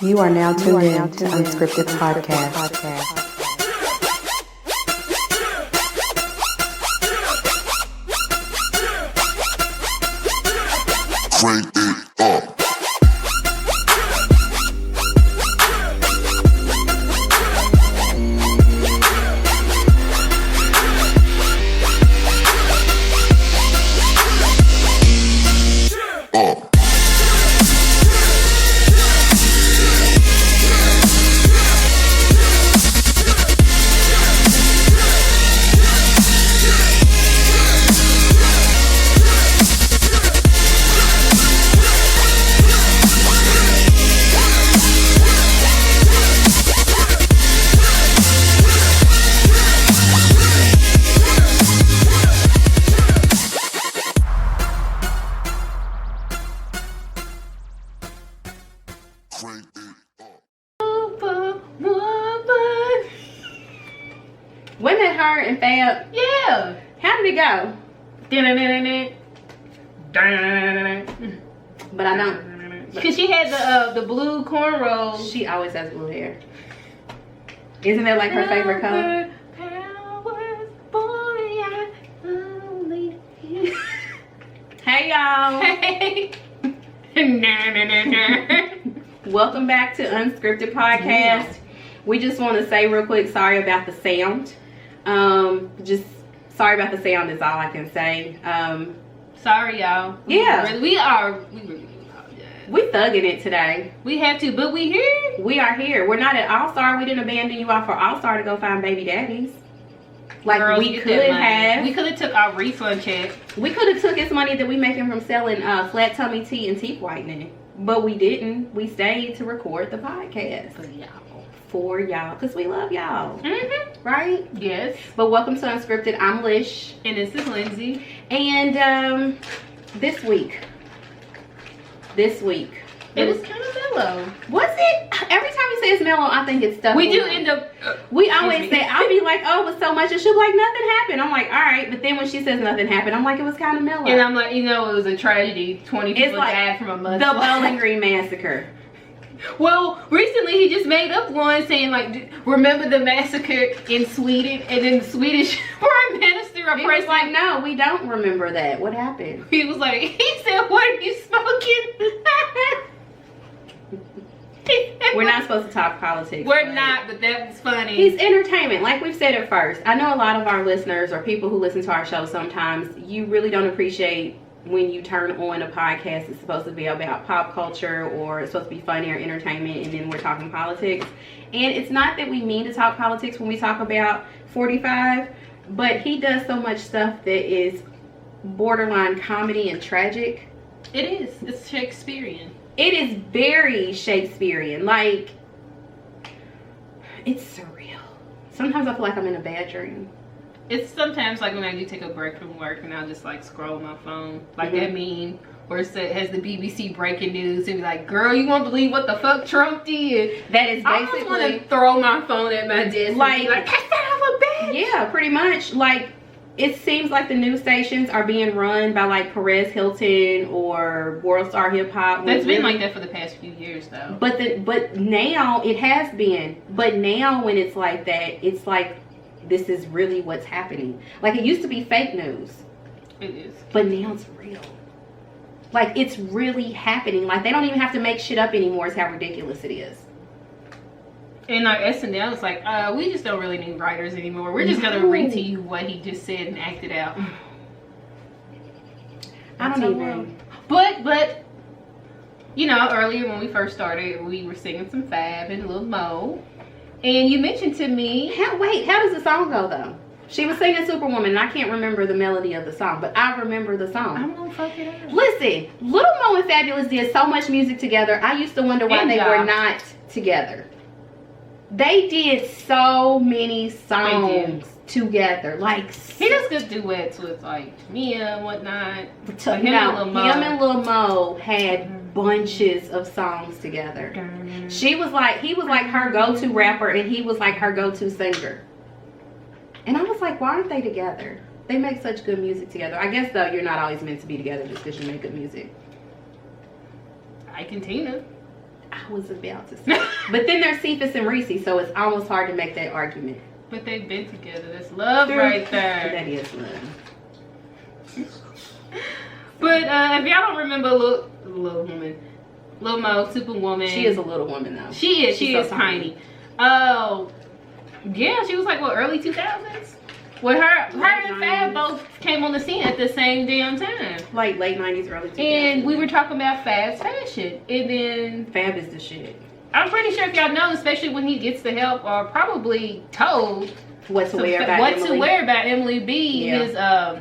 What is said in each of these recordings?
You are now tuned in to Unscripted Podcast. Crank it up. Wasn't it her and Fab? Yeah. How did it go? But I don't. Because she had the blue cornrows. She always has blue hair. Isn't that like her favorite color? Hey y'all. Hey. Welcome back to Unscripted Podcast. We just want to say real quick, sorry about the sound. Just sorry about the sound is all I can say. Sorry, y'all. Yeah. We really apologize. We thugging it today. We have to, but we here. We are here. We're not at All-Star. We didn't abandon you out for All-Star to go find baby daddies. Like Girls, we could have. We could have took our refund check. We could have took his money that we making from selling flat tummy tea and teeth whitening. But we didn't. We stayed to record the podcast. For y'all. Because we love y'all. Mm-hmm. Right? Yes. But welcome to Unscripted. I'm Lish. And this is Lindsay. And this week. It was kind of mellow. Was it? Every time you say it's mellow, I think it's stuff. We do end up. We always say, I'll be like, oh, it was so much. And she'll be like, nothing happened. I'm like, all right. But then when she says nothing happened, I'm like, it was kind of mellow. And I'm like, it was a tragedy. 20 people died from a mudslide. The Bowling Green Massacre. Well, recently he just made up one saying like, remember the massacre in Sweden? And then the Swedish Prime Minister or He was president. like, no, we don't remember that. What happened? He was like, he said, what are you smoking? We're not supposed to talk politics. We're not, but that was funny. He's entertainment, like we've said at first. I know a lot of our listeners or people who listen to our show sometimes, you really don't appreciate when you turn on a podcast. It's supposed to be about pop culture or it's supposed to be funny or entertainment, and then we're talking politics. And it's not that we mean to talk politics when we talk about 45, but he does so much stuff that is borderline comedy and tragic. It is. It's Shakespearean. It is very Shakespearean. Like, it's surreal. Sometimes I feel like I'm in a bad dream. It's sometimes like when I do take a break from work and I'll just like scroll my phone. Like that meme where it has the BBC breaking news and be like, girl, you won't believe what the fuck Trump did. That is I basically. just want to throw my phone at my desk. Like, that son of a bitch. Yeah, pretty much. Like, it seems like the news stations are being run by like Perez Hilton or World Star Hip Hop. That's been like that for the past few years though. But now it has been. But now when it's like that, it's like this is really what's happening. Like, it used to be fake news. It is. But now it's real. Like, it's really happening. Like, they don't even have to make shit up anymore. It's how ridiculous it is. And like SNL is like, we just don't really need writers anymore. We're just gonna read to you what he just said and act it out. I don't even. But you know, earlier when we first started, we were singing some Fab and Lil Mo, and you mentioned to me. How does the song go though? She was singing Superwoman, and I can't remember the melody of the song, but I remember the song. I'm gonna fuck it up. Listen, Lil Mo and Fabulous did so much music together. I used to wonder why they were not together. They did so many songs together. Like, he does good duets with like Mia and whatnot. Like him and Lil Mo had bunches of songs together. He was like her go-to rapper, and he was like her go-to singer. And I was like, why aren't they together? They make such good music together. I guess though, you're not always meant to be together just because you make good music. Ike and Tina. I was about to say. But then there's Cephas and Reese, so it's almost hard to make that argument. But they've been together. That's love right there. That is love. But if y'all don't remember Little Mo, Superwoman. She is a little woman though. She is. She She's is so tiny. Oh, yeah. She was like what, early 2000s? Well, her and Fab both came on the scene at the same damn time. Like late 90s, early 2000s. And we were talking about Fab's fashion, and then Fab is the shit. I'm pretty sure if y'all know, especially when he gets the help or probably told What to wear about Emily B. Yeah.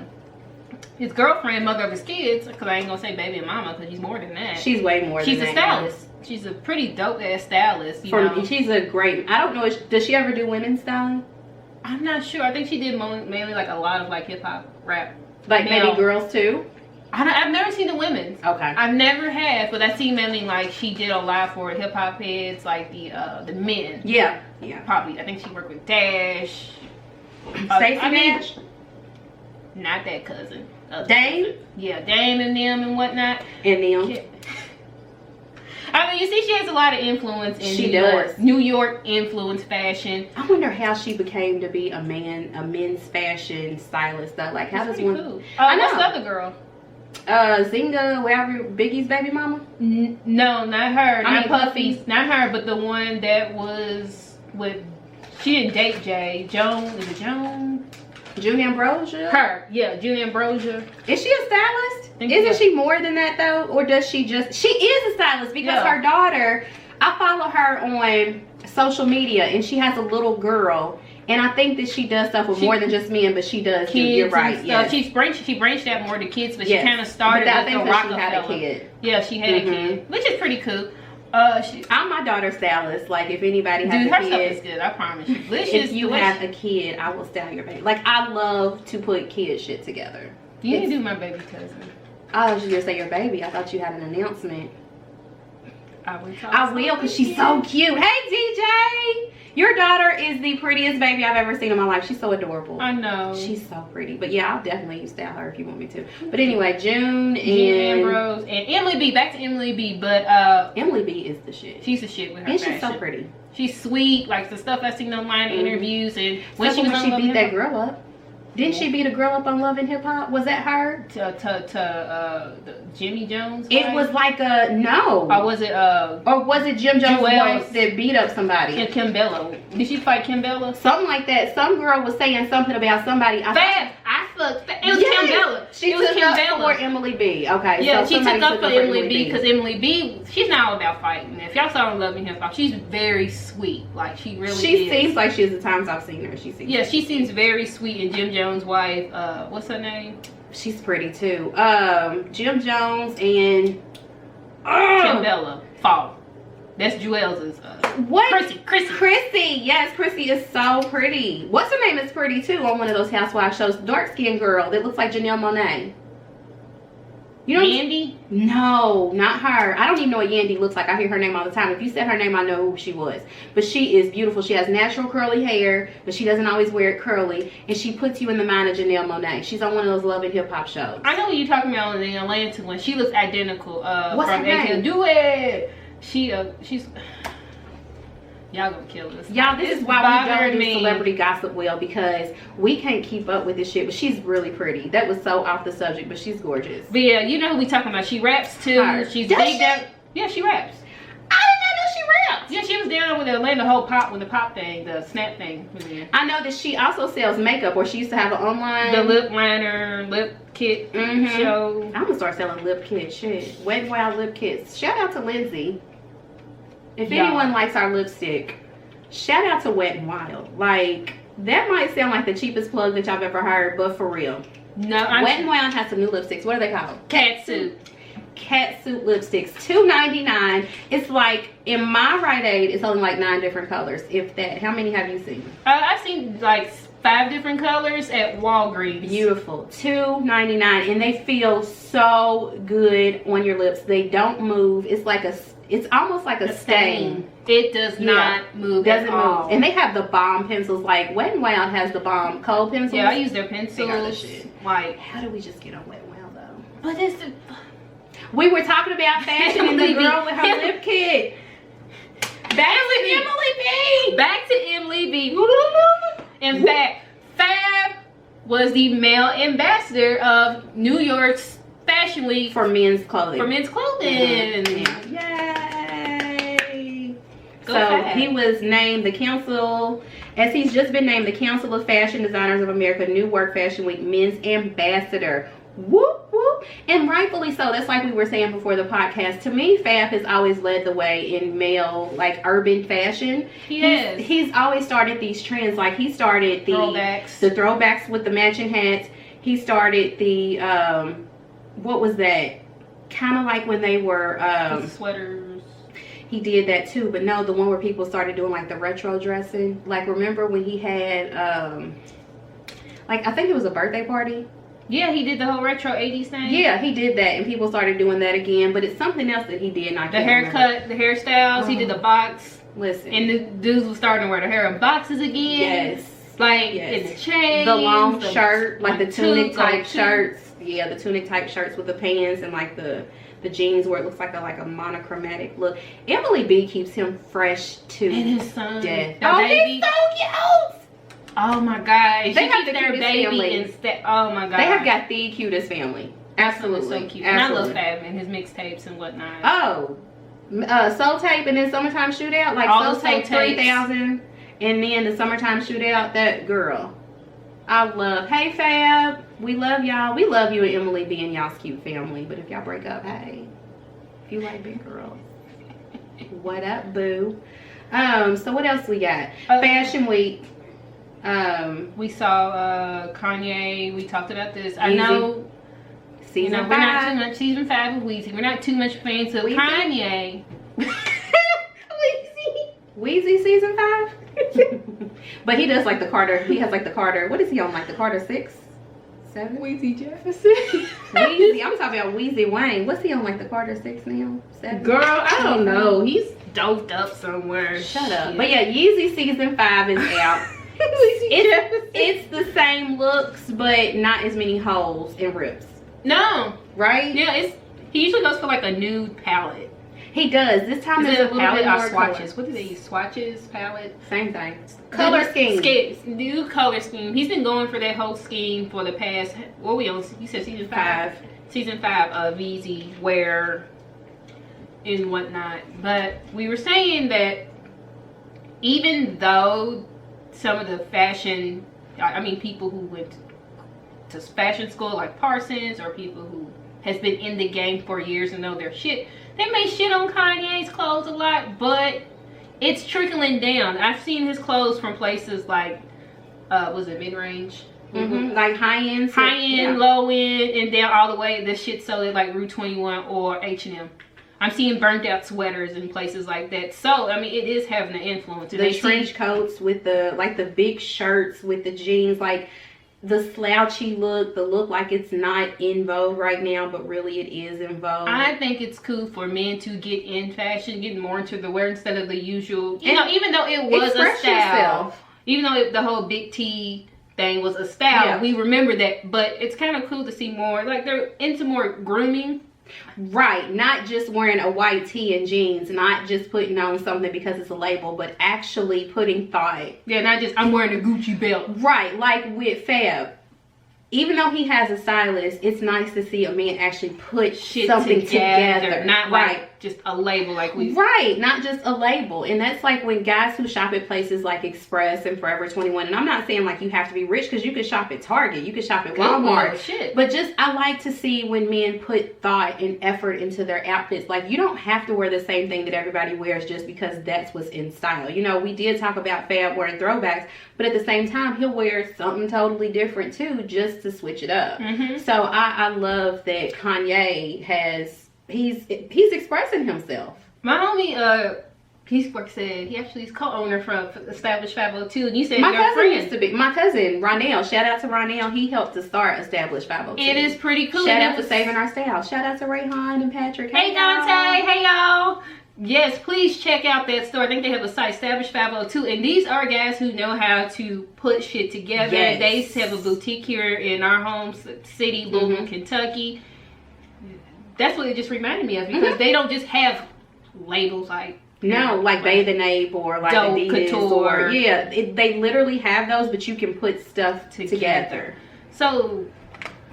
His girlfriend, mother of his kids, because I ain't gonna say baby and mama, because she's more than that. She's way more She's than a that. stylist. She's a pretty dope ass stylist. You know? She's a great. I don't know. Does she ever do women's styling? I'm not sure. I think she did mainly like a lot of like hip hop, rap. Like maybe girls too. I've never seen the women's. Okay. I never have, but I see mainly like she did a lot for hip hop heads, like the men. Yeah. Probably. I think she worked with Dash. Stacey Dash. Not that cousin. Dame? Yeah, Dame and them and whatnot. And them. Yeah. I mean, you see, she has a lot of influence in She New York. does. New York influence fashion. I wonder how she became to be a men's fashion stylist though. Like, how That's does pretty one? cool. I know. What's the other girl? Zinga, wherever Biggie's baby mama. No, not her. I Not mean, Puffy's. Not her, but the one that was with. She didn't date Jay. Joan. Is it Joan? June Ambrosia. Her. Yeah, June Ambrosia. Is she a stylist? Think Isn't so. she more than that though? Or does she just? She is a stylist because her daughter. I follow her on social media, and she has a little girl. And I think that she does stuff with more than just men, but she does. Kids. You're right. Yeah. Yes. She branched out more to kids, but Yes. she kind of started But I with think the that she Rockefeller. had a kid. Yeah, she had a kid, which is pretty cool. I'm my daughter's stylist. Like, if anybody has Dude, a her stuff is kid, good. I promise you. Delicious. if you have a kid, I will style your baby. Like, I love to put kid shit together. You need to do my baby cousin. I was just gonna say your baby. I thought you had an announcement. I will, because she's so cute. Hey, DJ! Your daughter is the prettiest baby I've ever seen in my life. She's so adorable. I know. She's so pretty. But yeah, I'll definitely style her if you want me to. But anyway, June and Ambrose and Emily B. Back to Emily B. But Emily B is the shit. She's the shit with her and fashion. she's so pretty. She's sweet. Like the stuff I've seen online interviews and when she beat that girl up. Didn't she beat a girl up on Love and Hip Hop? Was that her? To Jimmy Jones? It was like a no. Or was it Jim Jones' Joel's wife that beat up somebody? And Kim Bella. Did she fight Kim Bella? Something like that. Some girl was saying something about somebody. It was Kim Bella. She took up for Emily B. Okay. Yeah, so she took up for Emily B. B. because Emily B. She's not all about fighting. If y'all saw her Love and Hip Hop, she's very sweet. Like she really. She is. seems like she is. The times I've seen her, she seems. Yeah, she seems very sweet. And Jim Jones' wife, what's her name? She's pretty too. Jim Jones and Kim Bella. Fall. That's Jewel's. What? Chrissy. Yes, Chrissy is so pretty. What's her name is pretty too on one of those housewives shows. Dark skinned girl that looks like Janelle Monáe. You know Yandy? No, not her. I don't even know what Yandy looks like. I hear her name all the time. If you said her name, I know who she was. But she is beautiful. She has natural curly hair, but she doesn't always wear it curly. And she puts you in the mind of Janelle Monáe. She's on one of those Love and Hip Hop shows. I know what you're talking about in the Atlanta one. She looks identical. What's from her name? Do It. She's. Y'all gonna kill us. Y'all, this is why we don't do celebrity gossip well, because we can't keep up with this shit. But she's really pretty. That was so off the subject, but she's gorgeous. But yeah, you know who we talking about. She raps too. Her. She's Does big she? up. Yeah, she raps. I did not know she raps. Yeah, she was down with the Atlanta whole pop when the pop thing, the snap thing was in. I know that she also sells makeup, or she used to have an online. The lip liner, lip kit show. I'm gonna start selling lip kits. Shit, Wet n Wild lip kits. Shout out to Lindsay. If anyone likes our lipstick, shout out to Wet n Wild. Like, that might sound like the cheapest plug that y'all have ever heard, but for real. No, Wet n Wild has some new lipsticks. What are they called? Catsuit. Catsuit lipsticks. $2.99. It's like, in my Rite Aid, it's only like 9 different colors, if that. How many have you seen? I've seen like 5 different colors at Walgreens. Beautiful. $2.99, and they feel so good on your lips. They don't move. It's almost like a stain. It does not move. Doesn't at all. move. And they have the bomb pencils. Like, Wet n Wild has the bomb cold pencils. Yeah, I use their They got the pencils. shit. Like, how do we just get on Wet n Wild though? but it's We were talking about fashion and the girl with her lip kit. back to Emily B. In fact, Fab was the male ambassador of New York's Fashion Week for men's clothing. Mm-hmm. Yay! Go So Fab. he was named the council, as he's just been named the Council of Fashion Designers of America New York Fashion Week men's ambassador. Whoop whoop, and rightfully so. That's like we were saying before the podcast. To me, Fab has always led the way in male, like, urban fashion. He's always started these trends. Like, he started the throwbacks with the matching hats. He started the what was that? Kind of like when they were sweaters. He did that too, but no, the one where people started doing like the retro dressing. Like, remember when he had like, I think it was a birthday party. Yeah, he did the whole retro 80s thing. Yeah, he did that, and people started doing that again. But it's something else that he did. And I the haircut, the hairstyles. He did the box. Listen, and the dudes were starting to wear the hair in boxes again. Yes, like in the chains, the long shirt, like the tunic type shirts. Yeah, the tunic type shirts with the pants and like the jeans where it looks like a monochromatic look. Emily B keeps him fresh to and his son, death. Baby. He's so cute. Oh my gosh, they have their baby instead. Oh my god, they have got the cutest family. Absolutely, so cute. Absolutely. And I love Fab and his mixtapes and whatnot. Oh, Soul Tape and then Summertime Shootout, like all Soul Tape 3000, and then the Summertime Shootout. That girl, I love. Hey Fab, we love y'all. We love you and Emily being y'all's cute family. But if y'all break up, hey, if you like big girls, what up, boo? So what else we got? Fashion Week. We saw Kanye. We talked about this. I know. Season 5. We're not too much season 5 of Weezy. We're not too much fans of Kanye. Weezy season 5. But he does like the Carter. He has like the Carter. What is he on? Like the Carter 6, 7. Weezy Jefferson. Weezy. I'm talking about Weezy Wang. What's he on? Like the Carter 6 now? 7. Girl, I don't know. He's doped up somewhere. Shut up. But yeah, Yeezy season 5 is out. It's the same looks, but not as many holes and rips. No. Right? Yeah, he usually goes for like a nude palette. He does. This time there's a palette more swatches. Color. What do they use? Swatches, palette? Same thing. Color scheme. New color scheme. He's been going for that whole scheme for the past, what we on? You said season 5. Season 5 of Yeezy Wear and whatnot. But we were saying that even though some of the fashion, I mean people who went to fashion school like Parsons, or people who has been in the game for years and know their shit, they may shit on Kanye's clothes a lot, but it's trickling down. I've seen his clothes from places like was it mid-range? Like high-end, low-end, and down all the way. The shit sold at like Rue 21 or H&M. I'm seeing burnt out sweaters in places like that. So, I mean, it is having an influence. The trench coats with the big shirts with the jeans, like the slouchy look, the look like it's not in vogue right now, but really it is in vogue. I think it's cool for men to get in fashion, get more into the wear instead of the usual, even though it was a style. Even though the whole big T thing was a style, we remember that. But it's kind of cool to see more, like they're into more grooming. Right, not just wearing a white tee and jeans, not just putting on something because it's a label, but actually putting thought. Yeah, not just I'm wearing a Gucci belt. Right, like with Fab. Even though he has a stylist, it's nice to see a man actually put shit something together. Not like just a label like we... Right, not just a label. And that's like when guys who shop at places like Express and Forever 21, and I'm not saying like you have to be rich, because you could shop at Target, you could shop at Walmart. Shit. But just, I like to see when men put thought and effort into their outfits. Like, you don't have to wear the same thing that everybody wears just because that's what's in style. You know, we did talk about Fab wearing throwbacks, but at the same time, he'll wear something totally different too, just to switch it up. So I love that Kanye he's expressing himself. My homie Peace Work said he actually is co-owner from Established 502, and you said my your cousin friend used to be my cousin Ronell. Shout out to Ronell. He helped to start Established 502. It is pretty cool. Shout out to Saving Our Style. Shout out to Rayhan and Patrick. Hey Dante. Hey y'all. Yes, please check out that store. I think they have a site, Established 502, and these are guys who know how to put shit together. Yes. They have a boutique here in our home city, Louisville, Kentucky. That's what it just reminded me of, because they don't just have labels like No, like Bathing Ape or like Dope Adidas Couture. or they literally have those, but you can put stuff together. So,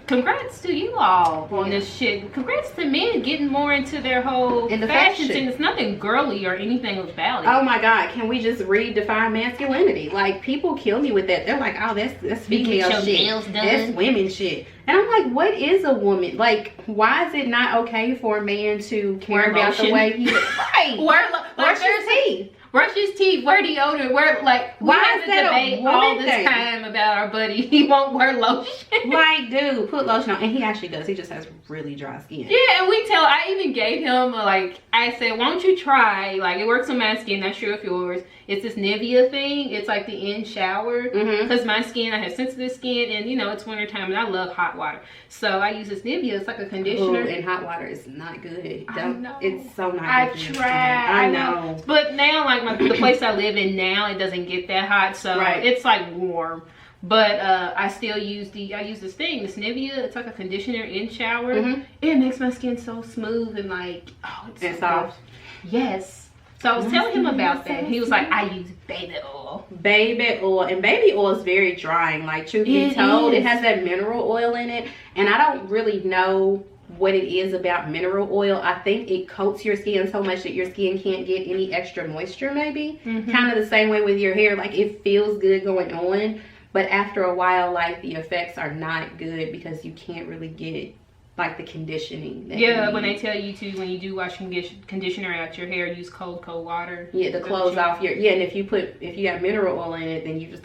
congrats to you all on this shit. Congrats to men getting more into their whole fashion thing. It's nothing girly or anything about it. Oh my God, can we just redefine masculinity? Like, people kill me with that. They're like, oh, that's female shit. That's women shit. And I'm like, what is a woman? Like, why is it not okay for a man to care about the way he right? Brush his teeth. Brush his teeth, wear deodorant, why is that debate all this time about our buddy? He won't wear lotion. Like, dude, put lotion on. And he actually does. He just has really dry skin. Yeah, and I even gave him, I said, why don't you try, it works on my skin, not sure if yours. It's this Nivea thing. It's like the in shower. Because my skin, I have sensitive skin, and, it's wintertime, and I love hot water. So I use this Nivea. It's like a conditioner. Ooh, and hot water is not good. I know. It's so not I good. tried. I know. But now, the place I live in now, it doesn't get that hot, so it's warm. But I still use this thing, this Nivea. It's like a conditioner in shower. It makes my skin so smooth and it's soft. Yes. So I was telling him about that. He was like, I use baby oil. Baby oil. And baby oil is very drying. Like, truth be told, it has that mineral oil in it. And I don't really know what it is about mineral oil. I think it coats your skin so much that your skin can't get any extra moisture, maybe. Kind of the same way with your hair. Like, it feels good going on. But after a while, the effects are not good because you can't really get the conditioning. When they tell you to, when you do wash conditioner out your hair, use cold water. Yeah, to close off your, and if you got mineral oil in it, then you just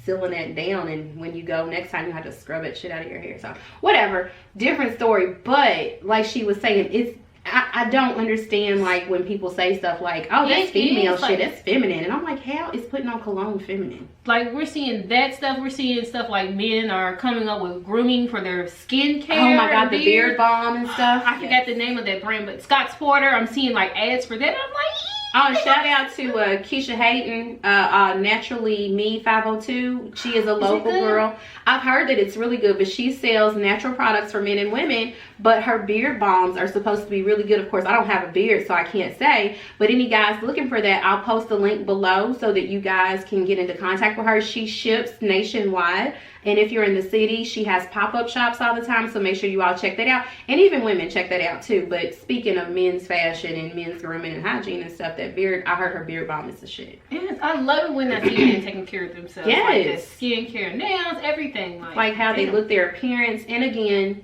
sealing that down, and when you go next time, you have to scrub that shit out of your hair. So whatever, different story. But like she was saying, I don't understand when people say stuff like, oh, that's female shit, that's feminine. And I'm like, how is putting on cologne feminine? We're seeing that stuff. We're seeing stuff men are coming up with grooming for their skincare. Oh my God, the beard balm and stuff. I forgot the name of that brand, but Scott's Porter, I'm seeing ads for that. I'm like, oh, and shout out to Keisha Hayden, Naturally Me 502. She is a local girl. I've heard that it's really good, but she sells natural products for men and women, but her beard balms are supposed to be really good. Of course, I don't have a beard, so I can't say, but any guys looking for that, I'll post the link below so that you guys can get into contact with her. She ships nationwide, and if you're in the city, she has pop-up shops all the time, so make sure you all check that out. And even women, check that out too. But speaking of men's fashion and men's grooming and hygiene and stuff, that beard, I heard her beard balm is the shit. Yes, I love it when I see men taking care of themselves. Yes. Skincare, nails, everything. How they look, their appearance. And again,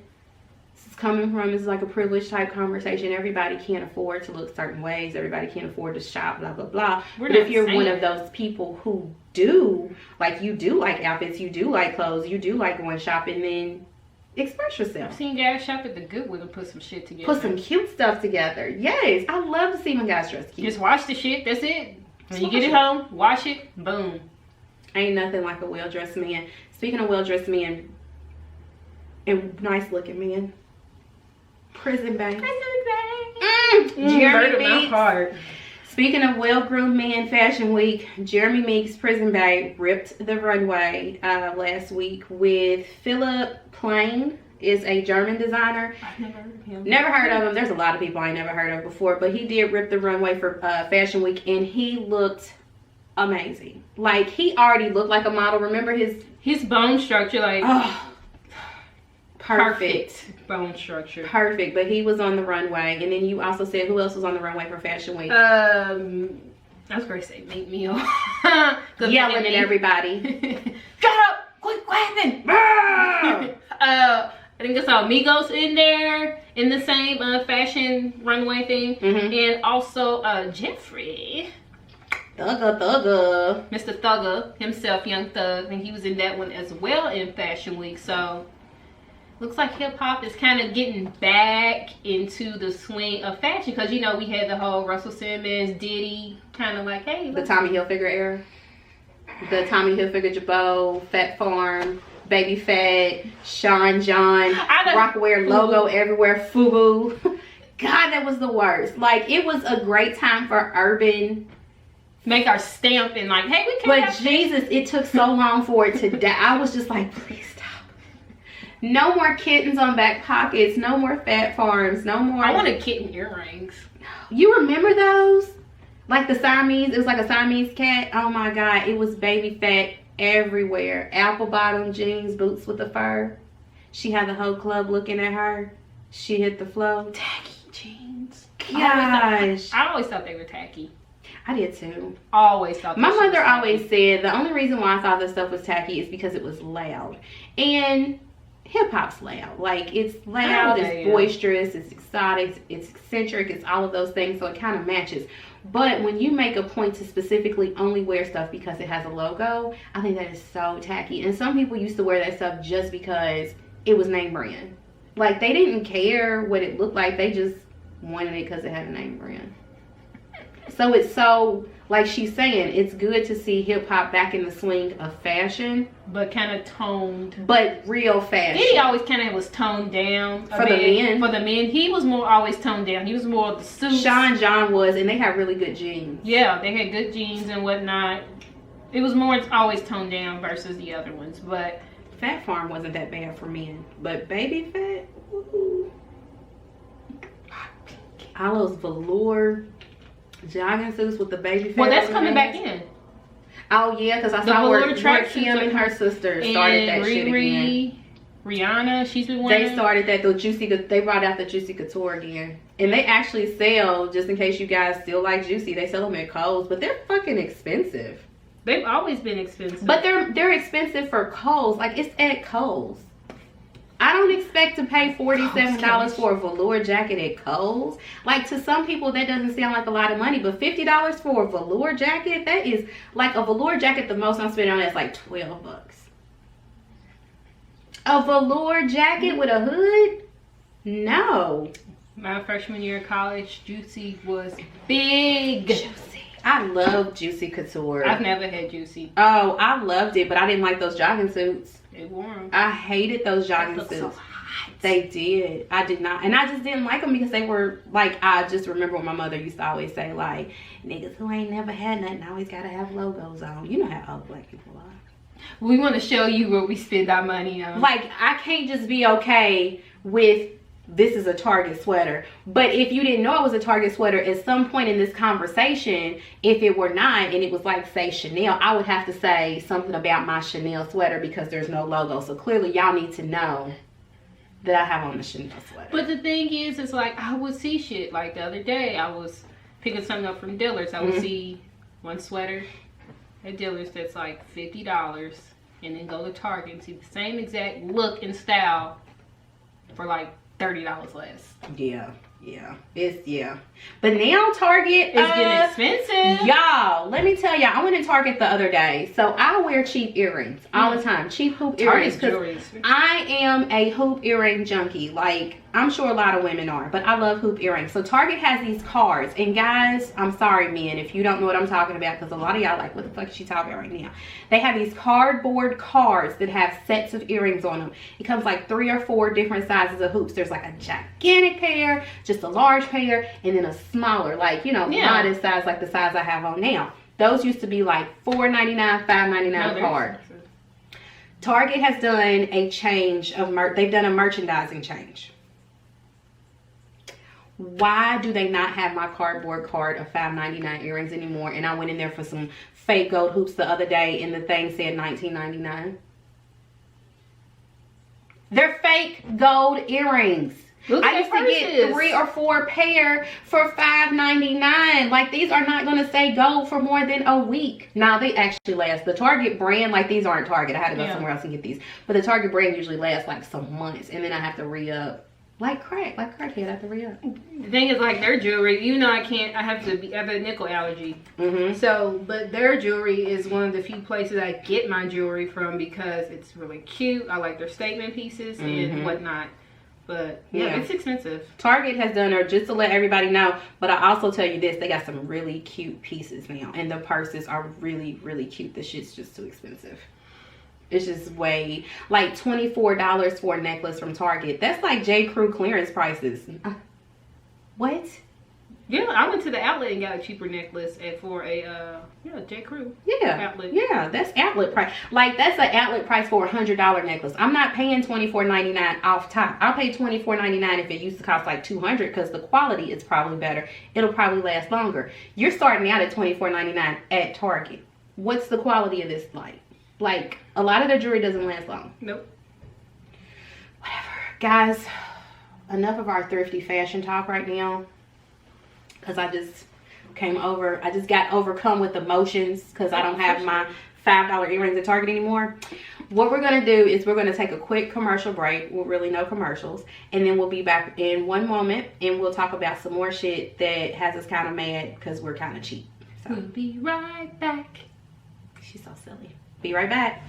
this is coming from, this is a privileged type conversation. Everybody can't afford to look certain ways. Everybody can't afford to shop, blah, blah, blah. But if you're one of those people who do, you do like outfits, you do like clothes, you do like going shopping, then express yourself. I've seen guys shop at the Goodwill and put some shit together. Put some cute stuff together. Yes, I love to see my guys dress cute. Just wash the shit, that's it. When you get it home, wash it, boom. Ain't nothing like a well-dressed man. Speaking of well-dressed men and nice-looking men, Prison Bae. Jeremy Meeks. Speaking of well-groomed men, Fashion Week, Jeremy Meeks, Prison Bae, ripped the runway last week with Philip Plain. Is a German designer. I've never heard of him. Never heard of him. There's a lot of people I never heard of before, but he did rip the runway for Fashion Week, and he looked amazing. He already looked like a model. Remember his bone structure, perfect bone structure. Perfect. But he was on the runway, and then you also said who else was on the runway for Fashion Week? I was going to say Meat Meal. Yelling at everybody. Shut up! Quit clapping! I think I saw Migos in there in the same fashion runway thing, and also Jeffrey. Thugga. Mr. Thugga himself, Young Thug, and he was in that one as well in Fashion Week. So looks like hip hop is kind of getting back into the swing of fashion, because we had the whole Russell Simmons, Diddy, kind of hey, the Tommy Hilfiger era, the Tommy Hilfiger Jabot, Fat Farm, Baby Fat, Sean John, Rockwear logo everywhere, FUBU. God, that was the worst. It was a great time for urban. Make our stamp and hey, we can't. But Jesus, it took so long for it to die. I was just please stop. No more kittens on back pockets. No more Fat Farms. No more. I wanted kitten earrings. You remember those? Like the Siamese, it was like a Siamese cat. Oh my God, it was baby fat everywhere. Apple bottom jeans, boots with the fur. She had the whole club looking at her. She hit the flow. Tacky jeans. Gosh. I always thought they were tacky. I did too. Always thought. My mother always said the only reason why I thought this stuff was tacky is because it was loud. And hip hop's loud. Like, it's loud, it's boisterous, it's exotic, it's eccentric, it's all of those things, so it kind of matches. But when you make a point to specifically only wear stuff because it has a logo, I think that is so tacky. And some people used to wear that stuff just because it was name brand. Like, they didn't care what it looked like, they just wanted it because it had a name brand. So it's so, like she's saying, it's good to see hip hop back in the swing of fashion, but kind of toned, but real fashion. Diddy always kind of was toned down for the men. For the men, he was more always toned down. He was more of the suits. Sean John was, and they had really good jeans. Yeah, they had good jeans and whatnot. It was more always toned down versus the other ones. But Fat Farm wasn't that bad for men, but Baby Fat, woo-hoo. All those velour jogging suits with the baby fat. Well, that's coming back in. Oh yeah, because I saw where Kim and her sister started that shit again. Rihanna, she's been wearing. They started that they brought out the Juicy Couture again, and they actually sell, just in case you guys still like Juicy, they sell them at Kohl's, but they're fucking expensive. They've always been expensive, but they're expensive for Kohl's. Like, it's at Kohl's. I don't expect to pay $47 for a velour jacket at Kohl's. Like, to some people, that doesn't sound like a lot of money, but $50 for a velour jacket, that is, like, a velour jacket, the most I'm spending on that's like $12. A velour jacket with a hood? No. My freshman year of college, Juicy was big. Juicy. I love Juicy Couture. I've never had Juicy. Oh, I loved it, but I didn't like those jogging suits. They wore them. I hated those jogging suits. So hot. They did. I did not. And I just didn't like them because they were, like, I just remember what my mother used to always say, like, niggas who ain't never had nothing always gotta have logos on. You know how old black people are. We want to show you where we spend our money on. Like, I can't just be okay with this is a Target sweater. But if you didn't know it was a Target sweater, at some point in this conversation, if it were not, and it was like, say, Chanel, I would have to say something about my Chanel sweater because there's no logo. So clearly y'all need to know that I have on the Chanel sweater. But the thing is, it's like, I would see shit. Like, the other day, I was picking something up from Dillard's. I would see one sweater at Dillard's that's like $50, and then go to Target and see the same exact look and style for like $30 less. Yeah. But now Target is getting expensive. Y'all, let me tell y'all, I went to Target the other day. So I wear cheap earrings all the time. Cheap hoop earrings. I am a hoop earring junkie. Like, I'm sure a lot of women are, but I love hoop earrings. So Target has these cards. And guys, I'm sorry, men, if you don't know what I'm talking about, because a lot of y'all like, what the fuck is she talking about right now? They have these cardboard cards that have sets of earrings on them. It comes like 3 or 4 different sizes of hoops. There's like a gigantic pair, just a large pair, and then a smaller, like, you know, modest size, like the size I have on now. Those used to be like $4.99, $5.99 card. Target has done a change of they've done a merchandising change. Why do they not have my cardboard card of $5.99 earrings anymore? And I went in there for some fake gold hoops the other day, and the thing said $19.99. They're fake gold earrings. I used to get 3 or 4 pair for $5.99. Like, these are not going to stay gold for more than a week. Now, they actually last. The Target brand, like, these aren't Target. I had to go somewhere else and get these. But the Target brand usually lasts like some months, and then I have to re-up. Like crackhead, I have to re-up. The thing is, like, their jewelry, you know, I have a nickel allergy. So, but their jewelry is one of the few places I get my jewelry from because it's really cute. I like their statement pieces and whatnot. But yeah, it's expensive. Target has done her, just to let everybody know, but I also tell you this, they got some really cute pieces now, and the purses are really, really cute. The shit's just too expensive. It's just way, like $24 for a necklace from Target. That's like J. Crew clearance prices. What? Yeah, I went to the outlet and got a cheaper necklace for a J. Crew. Yeah, outlet. Yeah, that's outlet price. Like that's an outlet price for $100 necklace. I'm not paying $24.99 off top. I'll pay $24.99 if it used to cost like $200 because the quality is probably better. It'll probably last longer. You're starting out at $24.99 at Target. What's the quality of this like? Like a lot of their jewelry doesn't last long. Nope. Whatever, guys. Enough of our thrifty fashion talk right now. Because I just got overcome with emotions because I don't have my $5 earrings at Target anymore. What we're going to do is we're going to take a quick commercial break. Well, really no commercials. And then we'll be back in one moment and we'll talk about some more shit that has us kind of mad because we're kind of cheap. So we'll be right back. She's so silly. Be right back.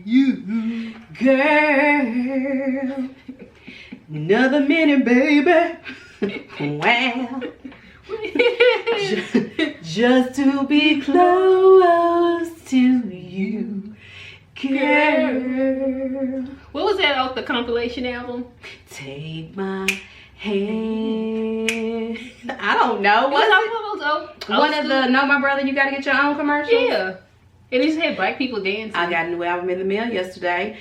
You, girl, another minute, baby. Wow. just to be close to you, girl. What was that off the compilation album? Take my hand. I don't know. One of the Know My Brother, You Gotta Get Your Own commercials? Yeah. And it just had black people dancing. I got a new album in the mail yesterday.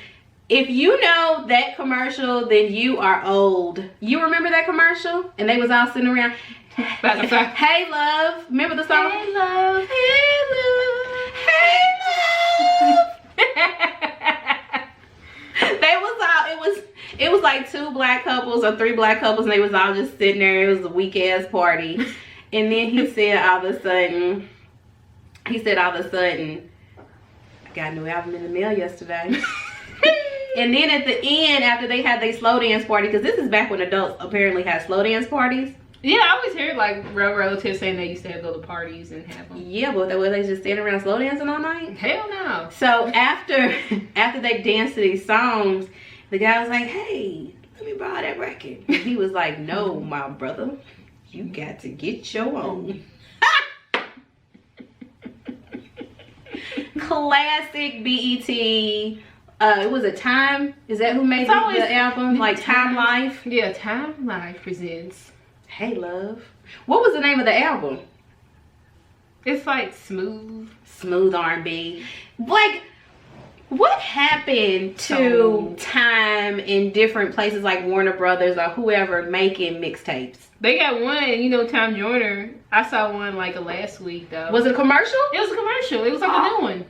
If you know that commercial, then you are old. You remember that commercial? And they was all sitting around. Hey, love. Remember the song? Hey, love. Hey, love. Hey, love. They was all, it was like 2 black couples or 3 black couples, and they was all just sitting there. It was a weak ass party. And then he said all of a sudden, I got a new album in the mail yesterday. And then at the end, after they had their slow dance party, because this is back when adults apparently had slow dance parties. Yeah, I always heard like relatives saying they used to go to parties and have them. Yeah, but were they just standing around slow dancing all night? Hell no. So after they danced to these songs, the guy was like, "Hey, let me borrow that record." And he was like, "No, my brother, you got to get your own." Classic BET. It was a Time. Is that who made the album? Like Time Life? Yeah, Time Life presents Hey Love. What was the name of the album? It's like smooth R&B. Like, what happened to Time in different places like Warner Brothers or whoever making mixtapes? They got one, Tom Joyner. I saw one like last week though. Was it a commercial? It was a commercial. It was like a new one.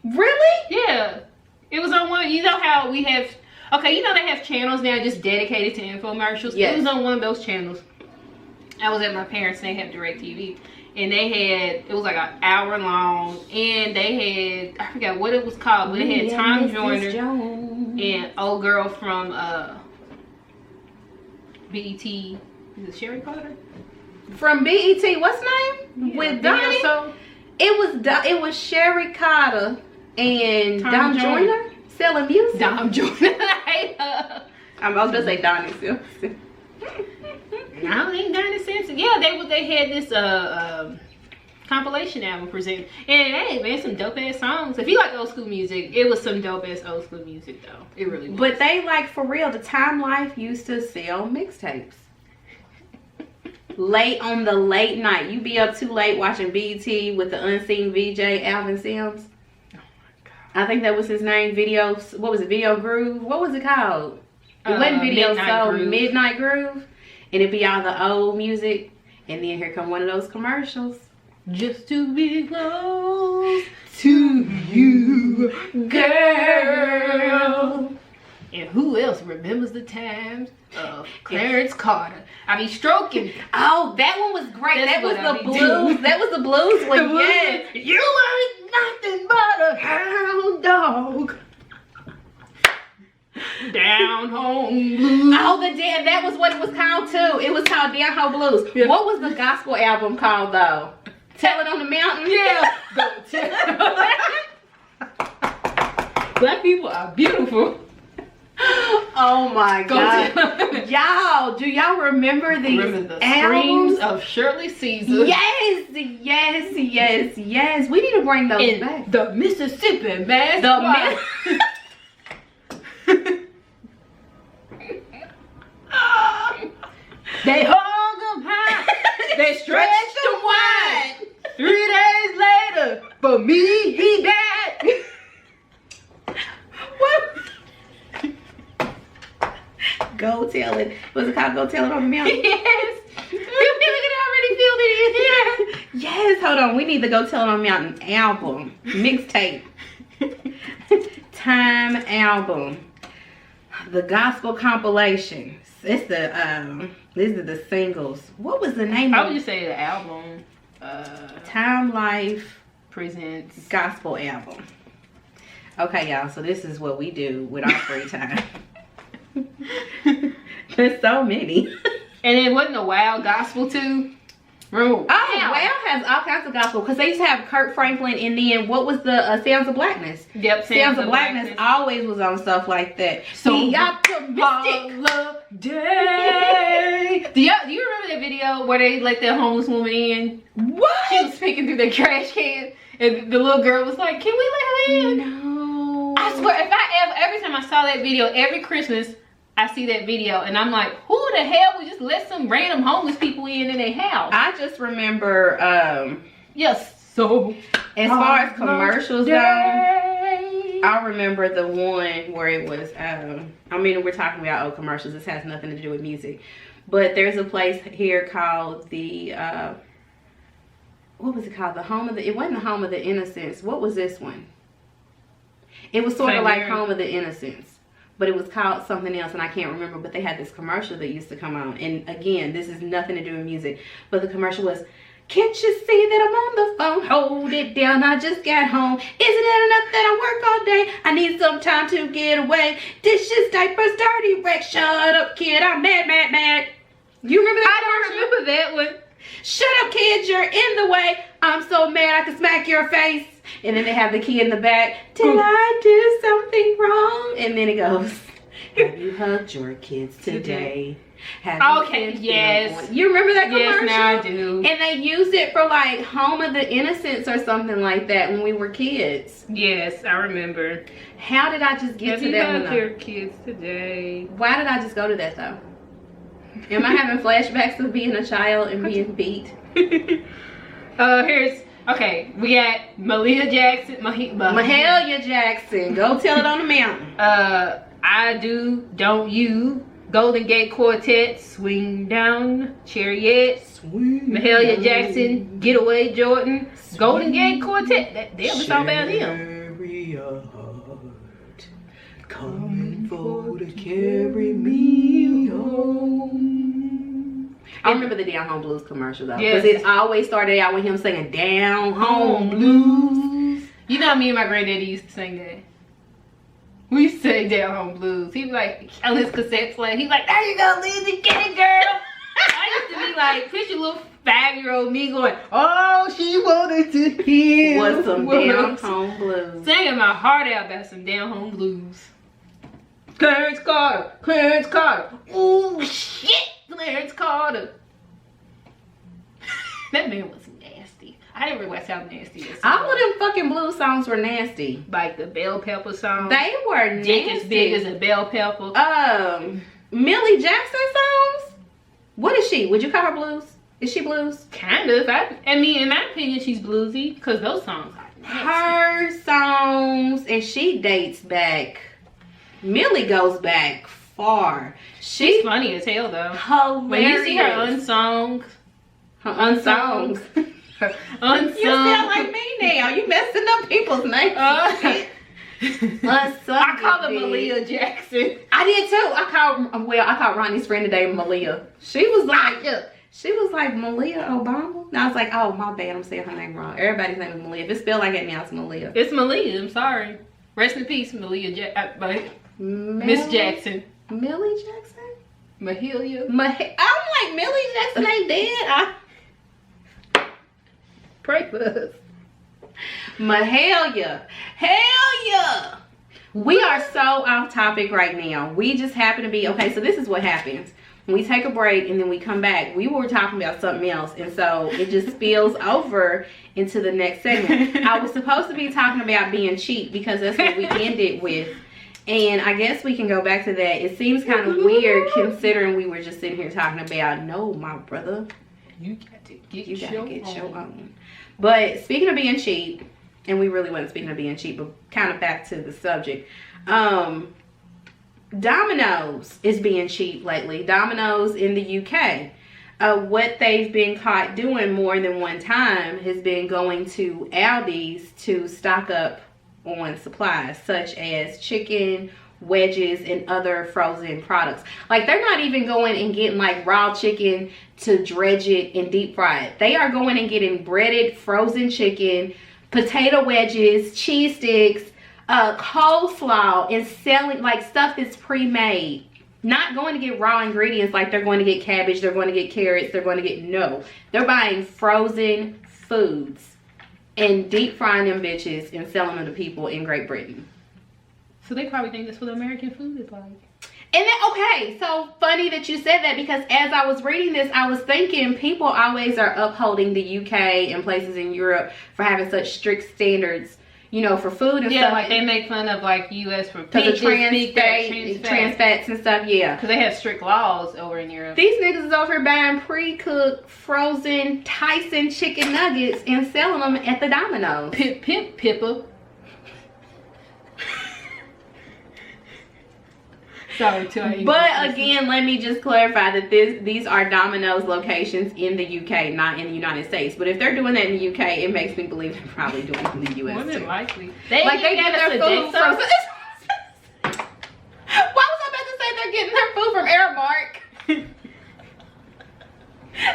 Really? Yeah. It was on one. You know how we have, they have channels now just dedicated to infomercials. Yes. It was on one of those channels. I was at my parents' and they have DirecTV. And it was like an hour long. And they had, I forgot what it was called, but it had Tom Joyner and old girl from BET. Is it Sherry Carter? From BET, what's name? Yeah, with Donnie? It was Sherry Carter and Dom Joyner selling music. Dom Joyner. I was about to say Donnie Simpson. I don't think Donnie Simpson. Yeah, they had this compilation album presented. And hey, man, some dope ass songs. If you like old school music, it was some dope ass old school music though. It really was. But they like for real. The Time Life used to sell mixtapes. Late on the late night, you be up too late watching BT with the unseen VJ Alvin Sims. Oh my god! I think that was his name. What was it? Video Groove. What was it called? It wasn't Video Soul. Midnight Groove, and it'd be all the old music, and then here come one of those commercials. Just to be close to you, girl. And who else remembers the times of Clarence Carter? I be stroking. Oh, that one was great. That's that was what I the be blues. doing. That was the blues one. Yes. You ain't nothing but a hound dog. Down home blues. Oh, that was what it was called too. It was called Down Home Blues. Yeah. What was the gospel album called though? Tell It on the Mountain? Yeah. Go tell. Black people are beautiful. Oh my Go god. tell. Y'all, do y'all remember these Remember the albums? screams of Shirley Caesar. Yes. We need to bring those In back. the Mississippi Mass Choir. They hung them high. They stretched them wide. 3 days later, for me, he died. What? Go Tell It. Was it called Go Tell It on the Mountain? Yes. You can already feel it in here. Yes, hold on. We need the Go Tell It on the Mountain album. Mixtape. Time album. The gospel compilations. It's the these are the singles. What was the name I of would it? just say the album Time Life presents. Gospel Album. Okay, y'all, so this is what we do with our free time. There's so many. And it wasn't a wild gospel too. Oh, Wang has all kinds of gospel because they used to have Kurt Franklin, and then what was the Sounds of Blackness? Yep, Sounds of Blackness always was on stuff like that. So Be optimistic. Holiday. Do you remember that video where they let that homeless woman in? What? She was picking through the trash can, and the little girl was like, "Can we let her in?" No. I swear, every time I saw that video, every Christmas I see that video, and I'm like, who the hell would just let some random homeless people in their house? I just remember, Yes. So as far as commercials go, I remember the one where it was, I mean, we're talking about old commercials. This has nothing to do with music. But there's a place here called the, what was it called? It wasn't the Home of the Innocents. What was this one? It was sort of like Home of the Innocents. But it was called something else, and I can't remember. But they had this commercial that used to come on. And again, this is nothing to do with music. But the commercial was, can't you see that I'm on the phone? Hold it down, I just got home. Isn't it enough that I work all day? I need some time to get away. Dishes, diapers, dirty wreck. Shut up, kid, I'm mad. You remember that I don't remember that one. Shut up, kid, you're in the way. I'm so mad I can smack your face. And then they have the key in the back. Did I do something wrong? And then it goes, have you hugged your kids today? Okay, yes. You remember that commercial? Yes, now I do. And they used it for like Home of the Innocents or something like that when we were kids. Yes, I remember. How did I just get to that one? Have you hugged your kids today? Why did I just go to that though? Am I having flashbacks of being a child and being beat? Okay, we got Mahalia Jackson. Mahalia Jackson, Go Tell It on the Mountain. I Do, Don't You, Golden Gate Quartet, Swing Down, Chariot, Mahalia Jackson, Get Away Jordan, Golden Gate Quartet. They have a song about him. Coming for to carry me home. I remember the Down Home Blues commercial though, Yes. because it always started out with him singing Down Home Blues. You know, me and my granddaddy used to sing that. We used to sing Down Home Blues. He'd be like, on his cassette player, he'd be like, there you go, Lizzie, get it, girl. I used to be like, picture little 5-year-old me going, oh, she wanted to hear Was some Down words. Home Blues. Singing my heart out about some Down Home Blues. Clarence Carter. Ooh, shit, Clarence Carter. That man was nasty. I I didn't realize how nasty it is. All of them fucking blues songs were nasty. Like the bell pepper song. They were nasty. Dick as big as a bell pepper. Millie Jackson songs? What is she? Would you call her blues? Is she blues? Kind of. I mean, in my opinion, she's bluesy because those songs are nasty. Her songs, and she dates back. Millie goes back far. She's funny as hell though. Hilarious. When you see her unsung. Her unsongs. Unsung. You sound like me now. You messing up people's names. Unsung. I call her Malia Jackson. I did too. I called Ronnie's friend today Malia. She was like Malia Obama. And I was like, oh my bad, I'm saying her name wrong. Everybody's name is Malia. If it's spelled like that now, it's Malia. It's Malia. I'm sorry. Rest in peace, Malia Jackson. Miss Jackson. Millie Jackson? Mahalia. I'm like, Millie Jackson ain't dead. Pray for us. Mahalia. Hell yeah. We are so off topic right now. We just happen to be, okay, so this is what happens. When we take a break and then we come back, we were talking about something else. And so it just spills over into the next segment. I was supposed to be talking about being cheap because that's what we ended with. And I guess we can go back to that. It seems kind of weird considering we were just sitting here talking about, no, my brother. You got to get your own. But speaking of being cheap, and we really wasn't speaking of being cheap, but kind of back to the subject. Domino's is being cheap lately. Domino's in the UK. What they've been caught doing more than one time has been going to Aldi's to stock up on supplies such as chicken, wedges, and other frozen products. Like, they're not even going and getting like raw chicken to dredge it and deep fry it. They are going and getting breaded frozen chicken, potato wedges, cheese sticks, coleslaw, and selling like stuff that's pre-made. Not going to get raw ingredients like they're going to get cabbage, they're going to get carrots, they're going to get, no. They're buying frozen foods and deep frying them bitches and selling them to people in Great Britain. So they probably think that's what American food is like. And then, okay, so funny that you said that, because as I was reading this, I was thinking people always are upholding the UK and places in Europe for having such strict standards, you know, for food and stuff. Yeah, like they make fun of like US for because of trans fats and stuff, yeah. Because they have strict laws over in Europe. These niggas is over here buying pre-cooked, frozen Tyson chicken nuggets and selling them at the Domino's. Pimp Pippa. Sorry, but again, let me just clarify that these are Domino's locations in the UK, not in the United States. But if they're doing that in the UK, it makes me believe they're probably doing it in the US more than too. likely. They get their food from. Why was I about to say they're getting their food from Aramark?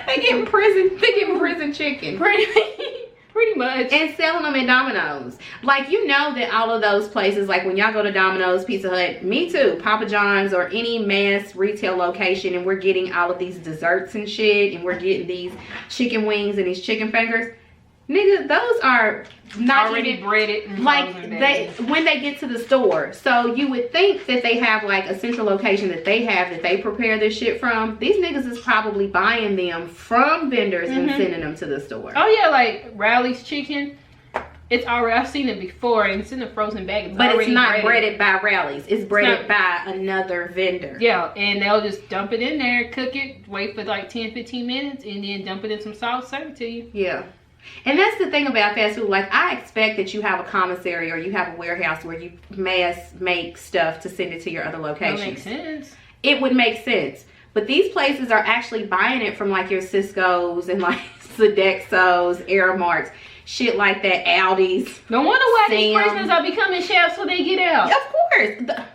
They getting prison chicken. Pretty much. And selling them at Domino's. Like, you know that all of those places, like when y'all go to Domino's, Pizza Hut, me too, Papa John's, or any mass retail location, and we're getting all of these desserts and shit, and we're getting these chicken wings and these chicken fingers. Nigga, those are not already even breaded. Like, when they get to the store. So you would think that they have like a central location that they have that they prepare this shit from. These niggas is probably buying them from vendors and sending them to the store. Oh yeah, like Rally's chicken. It's already, I've seen it before, and it's in a frozen bag. But it's not breaded by Rally's. It's breaded by another vendor. Yeah, and they'll just dump it in there, cook it, wait for like 10-15 minutes, and then dump it in some salt, serve it to you. Yeah. And that's the thing about fast food. Like, I expect that you have a commissary or you have a warehouse where you mass make stuff to send it to your other locations. That makes sense. It would make sense. But these places are actually buying it from like your Cisco's and like Sodexo's, Aramarks, shit like that, Aldi's. No wonder why these Sam's. prisoners are becoming chefs so they get out. Of course.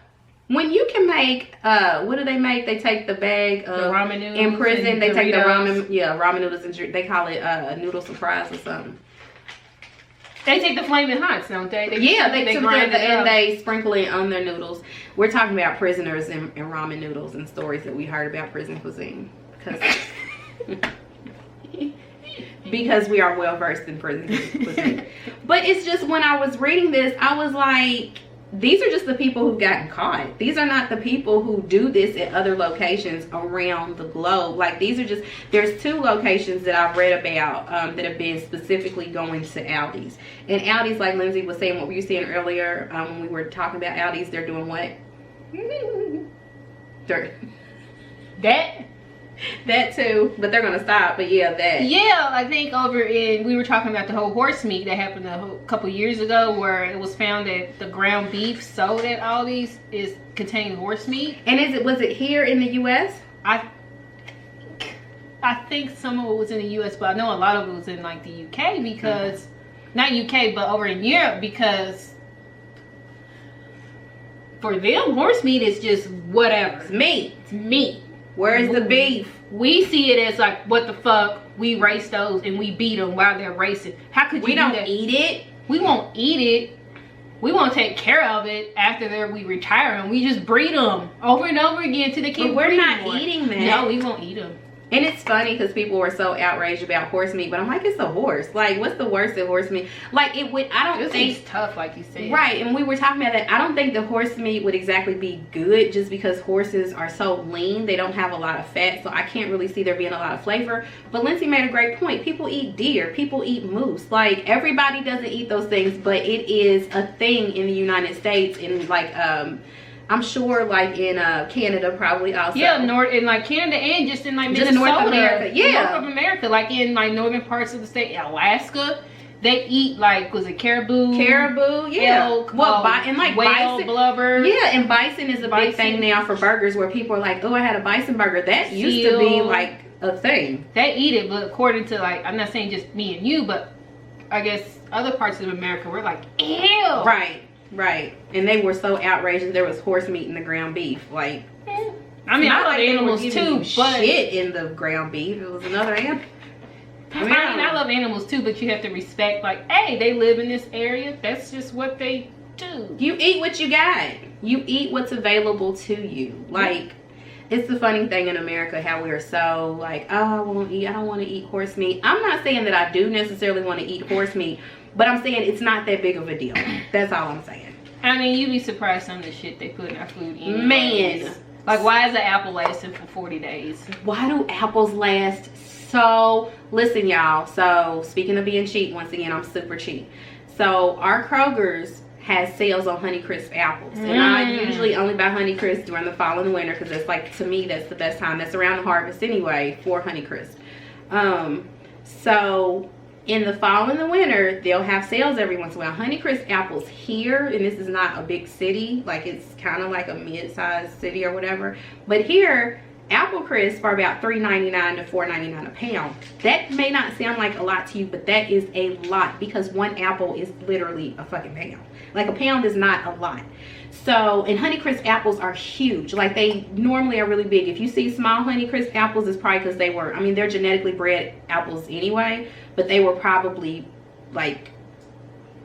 When you can make, what do they make? They take the bag of, the ramen noodles in prison, they take the Doritos. ramen noodles, and they call it noodle surprise or something. They take the flaming hots, don't they? They grind it up. and they sprinkle it on their noodles. We're talking about prisoners and ramen noodles and stories that we heard about prison cuisine. Because we are well versed in prison cuisine. But it's just, when I was reading this, I was like, these are just the people who've gotten caught. These are not the people who do this at other locations around the globe. Like, these are just, there's 2 locations that I've read about that have been specifically going to Aldi's. And Aldi's, like Lindsay was saying, what were you saying earlier when we were talking about Aldi's, they're doing what? That too, but they're gonna stop. But yeah, that. Yeah, I think we were talking about the whole horse meat that happened a couple years ago, where it was found that the ground beef sold at Aldi's contained horse meat. And was it here in the U.S.? I think some of it was in the U.S., but I know a lot of it was in like the UK because, not UK, but over in Europe, because for them, horse meat is just whatever. It's meat. It's meat. Where's the beef? We see it as like, what the fuck? We race those and we beat them while they're racing. How could you We do don't that? eat it. We won't eat it. We won't take care of it after we retire them. We just breed them over and over again till they can't. But we're breed not anymore. eating that. No, we won't eat them. And it's funny because people were so outraged about horse meat, but I'm like, it's a horse. Like, what's the worst of horse meat? Like, I don't think It's tough, like you said. Right, and we were talking about that. I don't think the horse meat would exactly be good just because horses are so lean. They don't have a lot of fat, so I can't really see there being a lot of flavor. But Lindsay made a great point. People eat deer. People eat moose. Like, everybody doesn't eat those things, but it is a thing in the United States. And, like, I'm sure, like, in Canada probably also. Yeah, in like Canada and just in like Just Minnesota, North America, yeah. North of America, like in like northern parts of the state, Alaska, they eat like, was it caribou? Caribou, yeah. Elk, and like whale bison, blubber. Yeah, and bison is a big Bison. thing now for burgers, where people are like, oh, I had a bison burger. That used to be Seal. like a thing. They eat it, but according to like, I'm not saying just me and you, but I guess other parts of America, we're like, ew. Right. And they were so outraged that there was horse meat in the ground beef. Like, I mean, I not love like they were animals giving too, you but shit in the ground beef. It was another animal. I love animals too, but you have to respect, like, hey, they live in this area. That's just what they do. You eat what you got. You eat what's available to you. Like, it's the funny thing in America how we're so like, oh, I don't want to eat horse meat. I'm not saying that I do necessarily want to eat horse meat, but I'm saying it's not that big of a deal. That's all I'm saying. I mean, you'd be surprised some of the shit they put in our food. Anyways. Man. Like, why is an apple lasting for 40 days? Why do apples last so... Listen, y'all. So, speaking of being cheap, once again, I'm super cheap. So, our Kroger's has sales on Honeycrisp apples. And I usually only buy Honeycrisp during the fall and the winter because it's like, to me, that's the best time. That's around the harvest anyway for Honeycrisp. So... in the fall and the winter, they'll have sales every once in a while. Honeycrisp apples here, and this is not a big city, like it's kind of like a mid-sized city or whatever. But here, apple crisp are about $3.99 to $4.99 a pound. That may not sound like a lot to you, but that is a lot because one apple is literally a fucking pound. Like, a pound is not a lot. So, and Honeycrisp apples are huge. Like, they normally are really big. If you see small Honeycrisp apples, it's probably because they were, I mean, they're genetically bred apples anyway, but they were probably, like,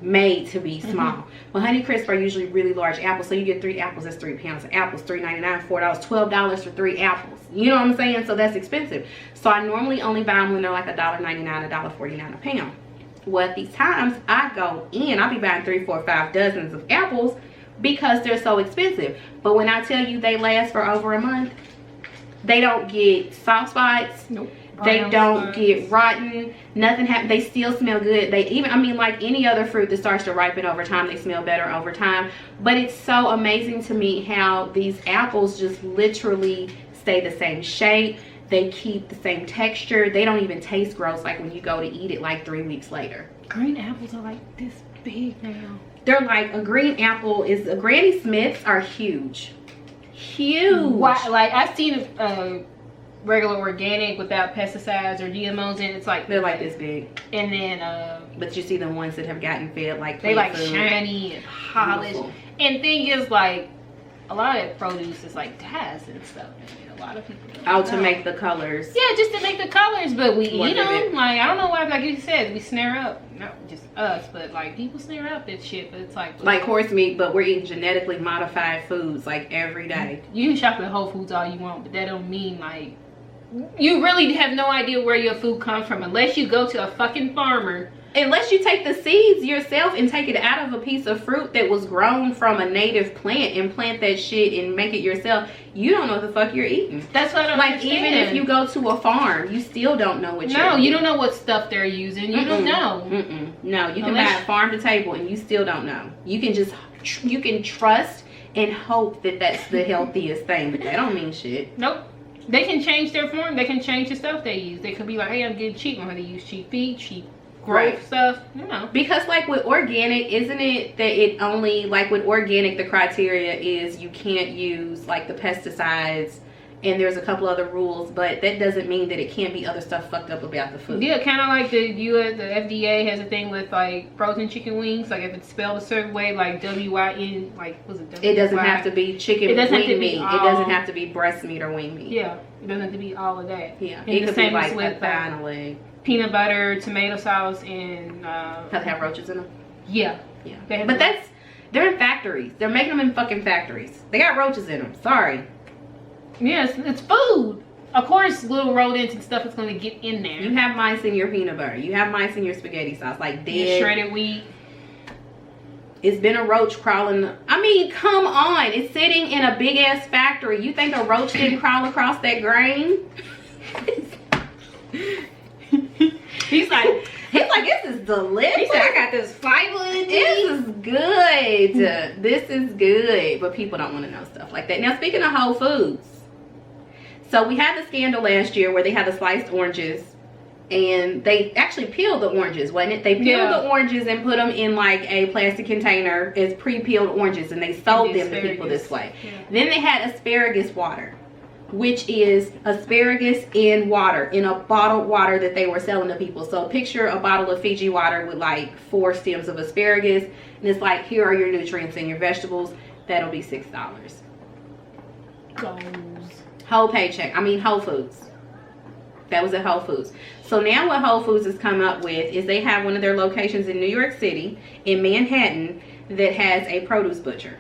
made to be small. Well, Honeycrisp are usually really large apples, so you get 3 apples, that's 3 pounds of apples, $3.99, $4, $12 for 3 apples. You know what I'm saying? So that's expensive. So I normally only buy them when they're like $1.99, $1.49 a pound. Well, at these times, I go in, I'll be buying 3, 4, 5 dozens of apples because they're so expensive. But when I tell you they last for over a month, they don't get soft spots. Nope. They don't get rotten. Nothing happens. They still smell good. They even, I mean, like any other fruit that starts to ripen over time, they smell better over time. But it's so amazing to me how these apples just literally stay the same shape. They keep the same texture. They don't even taste gross like when you go to eat it like 3 weeks later. Green apples are like this big now. They're like, a green apple is, Granny Smiths are huge. Huge. Why, like, I've seen regular organic without pesticides or GMOs in it. It's like, they're like this big. and then But you see the ones that have gotten fed like they like food. shiny and polished. Beautiful. And thing is, like, a lot of that produce is like dyes and stuff. And a lot of people don't know. To make the colors. Yeah, just to make the colors, but we What eat is them. it? Like, I don't know why, like you said, we snare up. Not just us, but like people snare up that shit. But it's like horse meat, but we're eating genetically modified foods like every day. You can shop at Whole Foods all you want, but that don't mean like you really have no idea where your food comes from unless you go to a fucking farmer unless you take the seeds yourself and take it out of a piece of fruit that was grown from a native plant and plant that shit and make it yourself, you don't know what the fuck you're eating. That's what I don't like understand. even if you go to a farm, you still don't know what you're No, eating. you don't know what stuff they're using. You don't know. No, you can buy it farm to table and you still don't know. You can just you can trust and hope that that's the healthiest thing, but that don't mean shit. Nope. They can change their form. They can change the stuff they use. They could be like, hey, I'm getting cheap. I'm going to use cheap feed, cheap growth stuff. You know. Because like with organic, isn't it that it only, like with organic, the criteria is you can't use like the pesticides and there's a couple other rules, but that doesn't mean that it can't be other stuff fucked up about the food. Yeah, kind of like the FDA has a thing with like frozen chicken wings. Like if it's spelled a certain way, like WYN, like was it? It doesn't have to be chicken It doesn't have wing to be meat. all- It doesn't have to be breast meat or wing meat. Yeah, it doesn't have to be all of that. Yeah, And it the could be same like as with a thigh and a leg. peanut butter, tomato sauce, and Have to have roaches in them. yeah. Yeah, They have but to- they're in factories. They're making them in fucking factories. They got roaches in them. Sorry. Yes, it's food. Of course, little rodents and stuff is going to get in there. You have mice in your peanut butter. You have mice in your spaghetti sauce. Like dead. Shredded wheat. It's been a roach crawling. I mean, come on. It's sitting in a big ass factory. You think a roach didn't crawl across that grain? He's like, this is delicious. he said, I got this fiber in This is good. This is good. But people don't want to know stuff like that. Now, speaking of Whole Foods. So we had the scandal last year where they had the sliced oranges. And they actually peeled the oranges, wasn't it? They peeled the oranges and put them in like a plastic container as pre-peeled oranges. And they sold them to people this way. Yeah. Then they had asparagus water, which is asparagus in water, in a bottled water that they were selling to people. So picture a bottle of Fiji water with like 4 stems of asparagus. And it's like, here are your nutrients and your vegetables. That'll be $6. Goes. Whole paycheck. I mean, Whole Foods. That was at Whole Foods. So now what Whole Foods has come up with is they have one of their locations in New York City, in Manhattan, that has a produce butcher.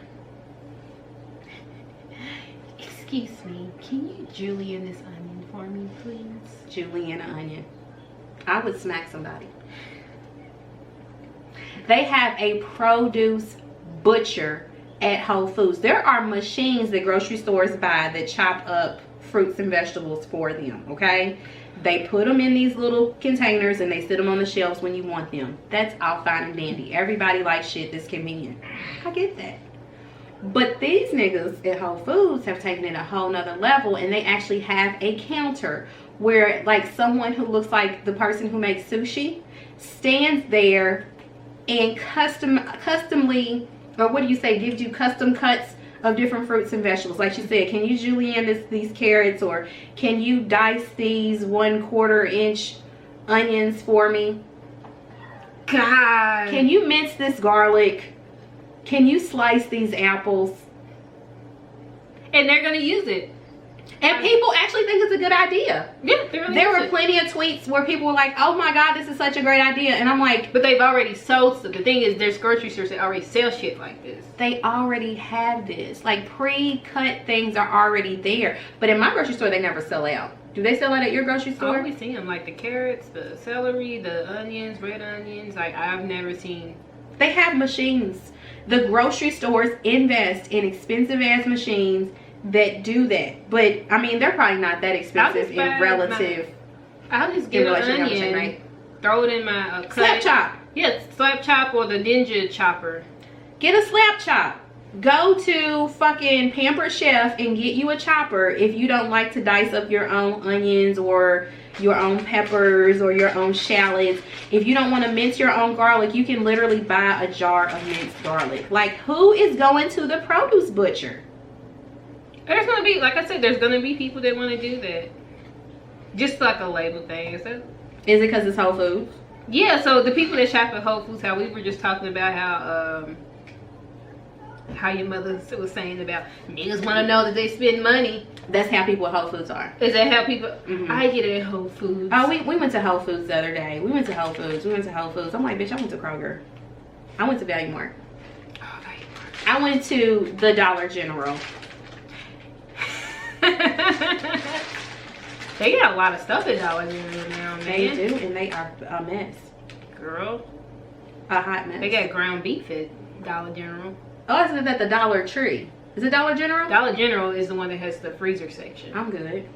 Excuse me, can you julienne this onion for me, please? Juliana onion. I would smack somebody. They have a produce butcher at Whole Foods. There are machines that grocery stores buy that chop up fruits and vegetables for them, okay? They put them in these little containers and they sit them on the shelves when you want them. That's all fine and dandy. Everybody likes shit that's convenient. I get that. But these niggas at Whole Foods have taken it a whole nother level, and they actually have a counter where like someone who looks like the person who makes sushi stands there and customly, or what do you say, gives you custom cuts of different fruits and vegetables. Like she said, can you julienne these carrots, or can you dice these 1/4 inch onions for me? God. Can you mince this garlic? Can you slice these apples? And they're going to use it. And people actually think it's a good idea. Yeah, they're going to There use were it. plenty of tweets where people were like, oh my God, this is such a great idea. And I'm like, But they've already sold stuff. The thing is, there's grocery stores that already sell shit like this. they already have this. Like pre-cut things are already there. But in my grocery store, they never sell out. Do they sell out at your grocery I store? always see them, like the carrots, the celery, the onions, red onions. Like, I've never seen. They have machines. The grocery stores invest in expensive ass machines that do that. But I mean, they're probably not that expensive in relative. I'll just get an relation to onion, right? throw it in my Slap chop. Yeah, slap chop or the ninja chopper. Get a slap chop. Go to fucking Pampered Chef and get you a chopper if you don't like to dice up your own onions or your own peppers or your own shallots. If you don't want to mince your own garlic, you can literally buy a jar of minced garlic. Like, who is going to the produce butcher? There's gonna be, like I said, there's gonna be people that want to do that. Just like a label thing. So, Is it because it's Whole Foods? yeah, so the people that shop at Whole Foods, how we were just talking about how your mother was saying about niggas want to know that they spend money. That's how people at Whole Foods are. Is that how people? Mhm. I get it at Whole Foods. Oh, we went to Whole Foods the other day. We went to Whole Foods. I'm like, bitch, I went to Kroger. I went to Value Mart. I went to the Dollar General. They got a lot of stuff at Dollar General now, man. They do, and they are a mess. Girl, A hot mess. they got ground beef at Dollar General. Oh, isn't that the Dollar Tree? Is it Dollar General? Dollar General is the one that has the freezer section. I'm good.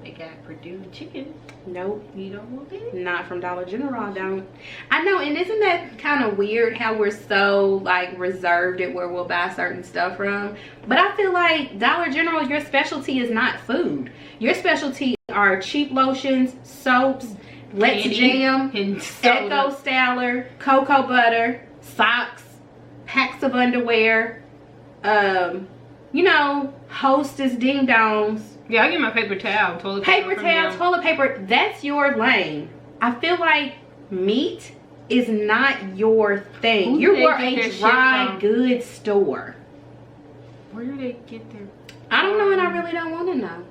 They got Purdue chicken. Nope. You don't want that? Not from Dollar General, I don't. I know, and isn't that kind of weird how we're so like reserved at where we'll buy certain stuff from? But I feel like Dollar General, your specialty is not food. Your specialty are cheap lotions, soaps, Let's Candy Jam, and soda. Echo Styler, cocoa butter, socks, packs of underwear, you know, Hostess ding dongs. Yeah, I get my paper towel, toilet paper. Paper from towel, them. toilet paper, that's your lane. I feel like meat is not your thing. Who You're do they more get their a shit dry from? goods store. Where do they get their... I don't know, and I really don't want to know.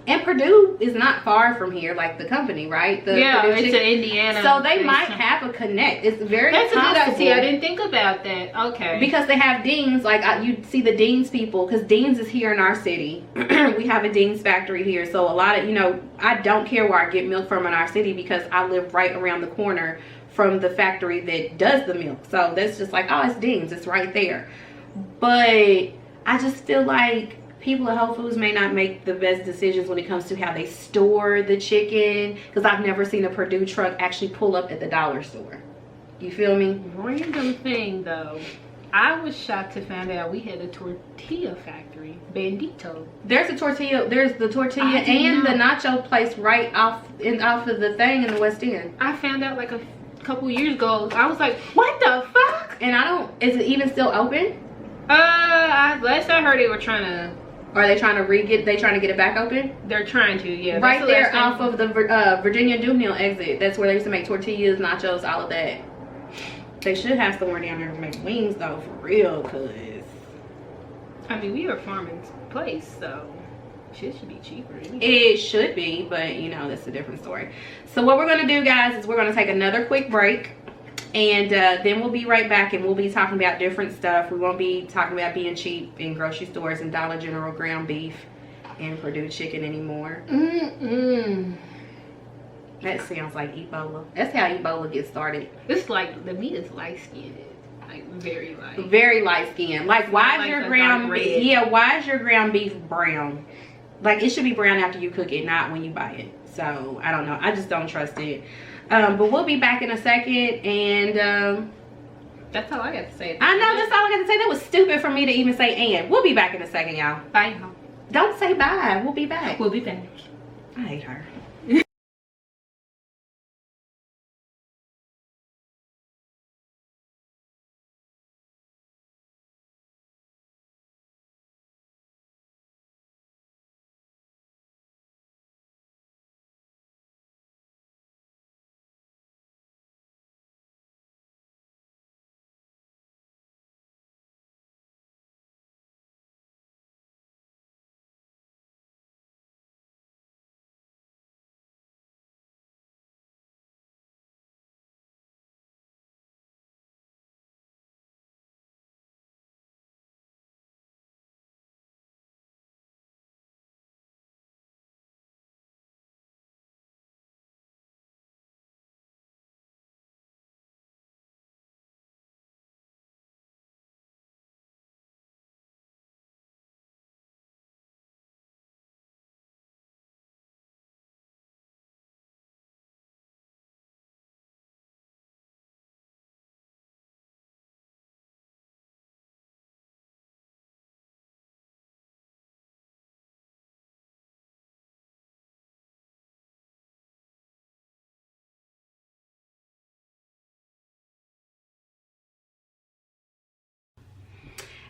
And Purdue is not far from here, like the company, right? The Yeah, Purdue it's chicken. an Indiana. So they based- might have a connect. It's very That's a good possible. idea. I didn't think about that. Okay. Because they have Dean's, like you see the Dean's people, because Dean's is here in our city. We have a Dean's factory here, so a lot of, you know, I don't care where I get milk from in our city because I live right around the corner from the factory that does the milk. So that's just like, oh, it's Dean's, it's right there. But I just feel like people at Whole Foods may not make the best decisions when it comes to how they store the chicken, because I've never seen a Purdue truck actually pull up at the dollar store. You feel me? Random thing though. I was shocked to find out we had a tortilla factory, Bandito. There's the tortilla I didn't and know. the nacho place right off of the thing in the West End. I found out like a couple years ago. I was like, what the fuck? And I don't, is it even still open? Last I heard they were trying to. Are they trying to get it back open? They're trying to, yeah. Right That's the there last off time- of the Virginia Dunehill exit. That's where they used to make tortillas, nachos, all of that. They should have somewhere down there to make wings though, for real, cause I mean, we are a farming place, so shit should be cheaper. Anyway. it should be, but you know, that's a different story. So what we're gonna do, guys, is we're gonna take another quick break. And then we'll be right back and we'll be talking about different stuff. We won't be talking about being cheap in grocery stores and Dollar General ground beef and Purdue chicken anymore. That sounds like Ebola. That's how Ebola gets started. It's like the meat is light skinned, like very light. Very light skin. Like, why is Like your the ground dark beef? red. Yeah, why is your ground beef brown? Like, it should be brown after you cook it, not when you buy it. So I don't know. I just don't trust it. But we'll be back in a second, and That's all I got to say. I know that's all I got to say. That was stupid for me to even say and. We'll be back in a second, y'all. Bye, y'all. Don't say bye. We'll be back. We'll be back. I hate her.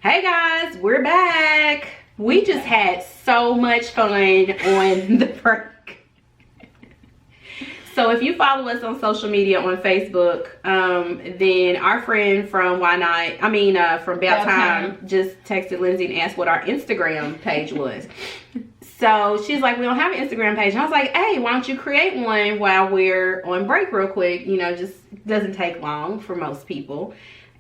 Hey guys, we're back. We just had so much fun on the break. So if you follow us on social media on Facebook, then our friend from from About Time just texted Lindsay and asked what our Instagram page was. So she's like, we don't have an Instagram page. And I was like, hey, why don't you create one while we're on break real quick? You know, just doesn't take long for most people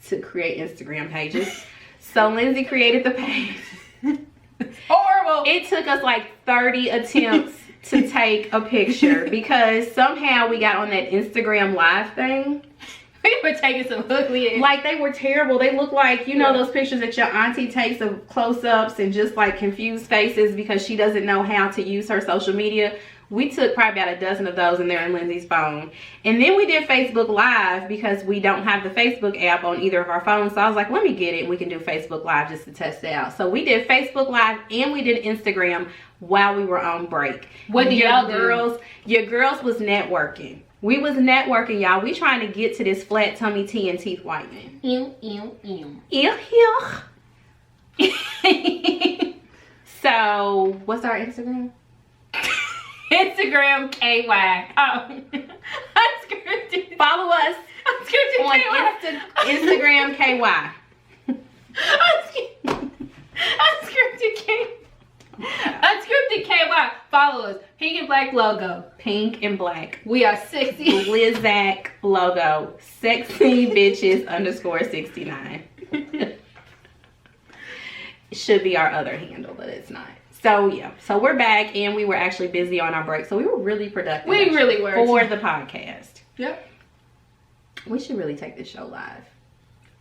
to create Instagram pages. So Lindsay created the page. Horrible. It took us like 30 attempts to take a picture because somehow we got on that Instagram live thing We were taking some ugly. Like, they were terrible. They looked like, you know, those pictures that your auntie takes of close-ups and just like confused faces because she doesn't know how to use her social media. We took probably about a dozen of those, and they're in Lindsay's phone. And then we did Facebook Live because we don't have the Facebook app on either of our phones. So I was like, let me get it. We can do Facebook Live just to test it out. So we did Facebook Live and we did Instagram while we were on break. What did y'all do? Your girls was networking. We was networking, y'all. We trying to get to this flat tummy tea and teeth whitening. Ew, ew, ew. Ew, ew. So, what's our Instagram? Instagram KY. Oh. Unscripted. Follow us Unscripted on KY. Instagram KY. Unscripted KY. Unscripted KY. Follow us. Pink and black logo. Pink and black. We are sexy. Lizak logo. Sexy bitches _69. Should be our other handle, but it's not. So yeah, so we're back, and we were actually busy on our break, so we were really productive. We really were for the podcast. Yep. We should really take this show live.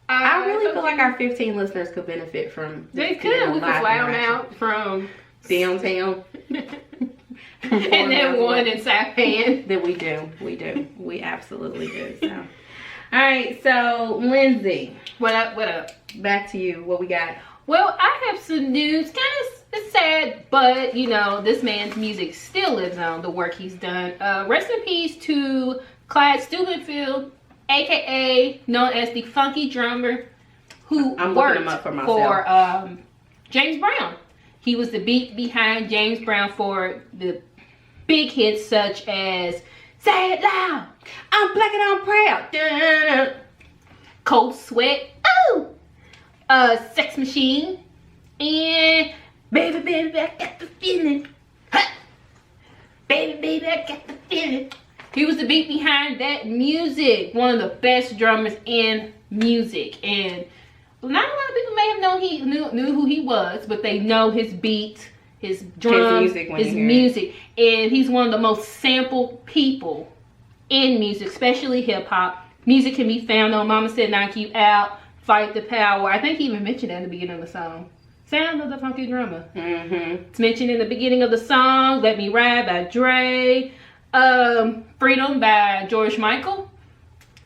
I really feel like our 15 listeners could benefit from. They could. We could fly them out from downtown. And then one in Saipan. That we do. We absolutely do. So, all right. So Lindsay, what up? What up? Back to you. What we got? Well, I have some news. Kind of it's sad, but you know, this man's music still lives on. The work he's done. Rest in peace to Clyde Stubenfield, aka known as the funky drummer, who worked for James Brown. He was the beat behind James Brown for the big hits such as "Say It Loud," "I'm Black and I'm Proud," "Dun-dun-dun," "Cold Sweat," "Ooh," "Sex Machine," and "Baby, Baby, I Got the Feeling." "Baby, Baby, I Got the Feeling." He was the beat behind that music. One of the best drummers in music, and not a lot of people may have known knew who he was, but they know his beat, his drums, his music, and he's one of the most sampled people in music, especially hip hop. Music can be found on "Mama Said Knock You Out," "Fight the Power." I think he even mentioned that in the beginning of the song. "Sound of the Funky Drummer." It's mentioned in the beginning of the song. "Let Me Ride" by Dre. "Freedom" by George Michael.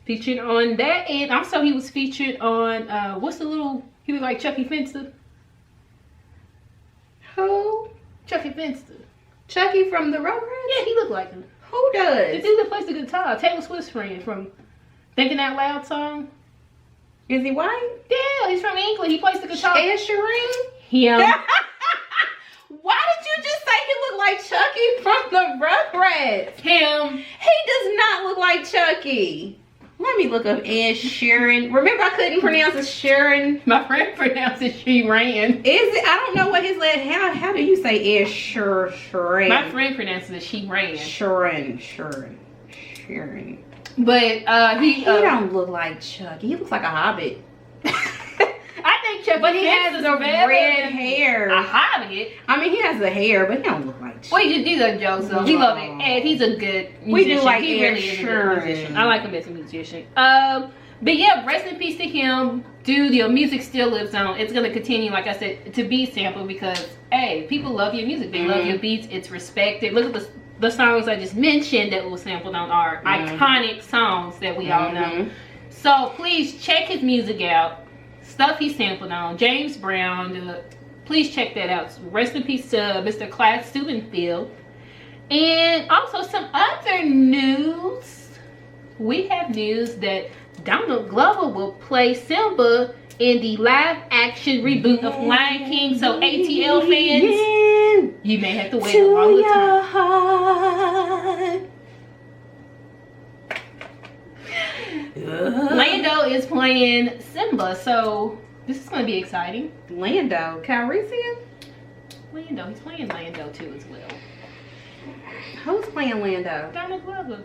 Featured on that, and also he was featured on he looked like Chucky Finster. Who? Chucky Finster. Chucky from the Rugrats? Yeah, he looked like him. Who does? The dude that plays the guitar, Taylor Swift's friend from Thinking Out Loud song. Is he white? Yeah, he's from England. He plays the guitar. Ed Sheeran? Him. Why did you just say he looked like Chucky from the Rugrats? Him. He does not look like Chucky. Let me look up Ed Sheeran. Remember, I couldn't pronounce it Sheeran. My friend pronounced it She Ran. Is it? I don't know what his last. How do you say Ed Sheeran? My friend pronounces it She Ran. Sheeran. But he don't look like Chucky. He looks like a hobbit. I think Chucky, but he has the red hair. A hobbit. I mean, he has the hair, but he don't look like Chucky. Well, these are jokes though. We love it. Ed, he's a good musician. We do like he Ed really is a good musician. Sheeran. I like him as a musician. But yeah, rest in peace to him. Dude, your music still lives on. It's gonna continue, like I said, to be sampled because hey, people love your music. They love your beats. It's respected. Look at the songs I just mentioned that was sampled on are iconic songs that we all know. So please check his music out. Stuff he sampled on. James Brown. Please check that out. Rest in peace to Mr. Clyde Stubenfield. And also some other news. We have news that Donald Glover will play Simba in the live action reboot of Lion King. So ATL fans, you may have to wait a longer time. Lando is playing Simba, so this is going to be exciting. Lando Calrissian? Lando, he's playing Lando too as well. Who's playing Lando? Donald Glover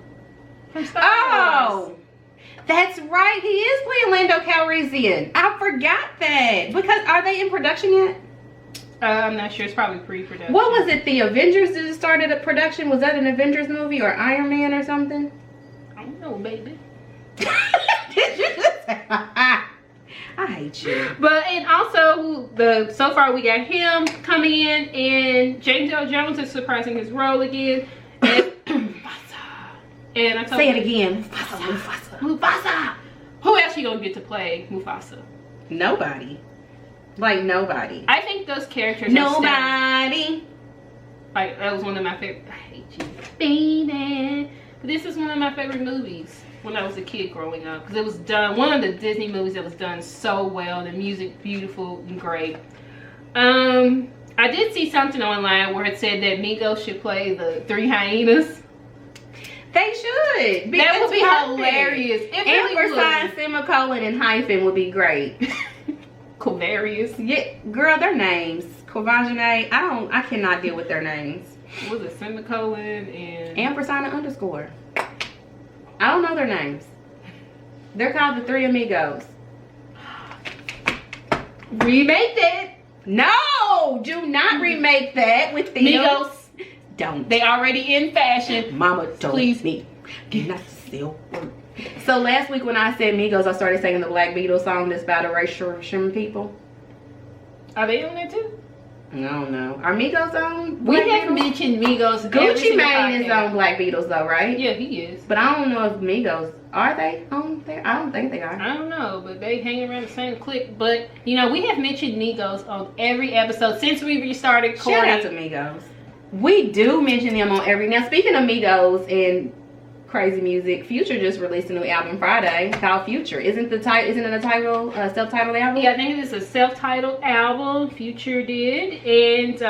from Star Wars. That's right. He is playing Lando Calrissian. I forgot that. Because are they in production yet? I'm not sure. It's probably pre-production. What was it? The Avengers just started a production? Was that an Avengers movie or Iron Man or something? I don't know, baby. Did you just say I hate you. But and also so far we got him coming in, and James L. Jones is surprising his role again. And I told Say it again. Mufasa. Who else you gonna get to play Mufasa? Nobody. Like nobody. I think those characters. Nobody. Like that was one of my favorite. I hate you, baby. But this is one of my favorite movies when I was a kid growing up, because it was done, one of the Disney movies that was done so well. The music beautiful and great. I did see something online where it said that Migos should play the Three Hyenas. They should. That would be hilarious. It really Ampersand, semicolon, and hyphen would be great. Hilarious. Yeah, girl, their names. Corvagine. I cannot deal with their names. What was it? Semicolon and Ampersand and underscore. I don't know their names. They're called the Three Amigos. Remake that. No, do not remake that with the Migos. Don't. They already in fashion. Mama told me. Do not sell work. So last week when I said Migos, I started singing the Black Beatles song that's about erasure people. Are they on there too? No, no. Are Migos on? We Black have Beatles? mentioned Migos. Gucci Mane is on Black Beatles though, right? Yeah, he is. But I don't know if Migos, are they on there? I don't think they are. I don't know, but they hang around the same clique. But, you know, we have mentioned Migos on every episode since we restarted recording. Shout out to Migos. We do mention them on every... Now, speaking of Migos and crazy music, Future just released a new album Friday called Future. Isn't it a self-titled album? Yeah, I think it's a self-titled album. Future did. And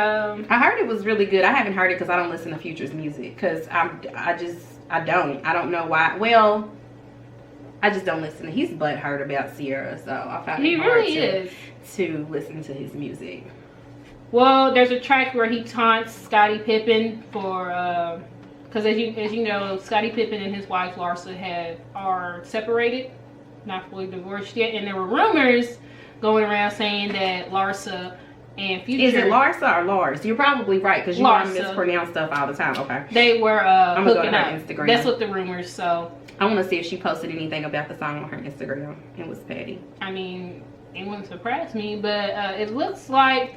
I heard it was really good. I haven't heard it because I don't listen to Future's music. Because I don't know why. Well... I just don't listen. He's butthurt about Sierra, so I found it hard to listen to his music. Well, there's a track where he taunts Scottie Pippen for, because as you know, Scottie Pippen and his wife Larsa are separated, not fully divorced yet, and there were rumors going around saying that Larsa and Future. Is it Larsa or Lars? You're probably right because you know I mispronounce stuff all the time. Okay. They were I'm gonna go to hooking her up. Instagram. That's what the rumors. So I want to see if she posted anything about the song on her Instagram. It was petty. I mean, it wouldn't surprise me, but it looks like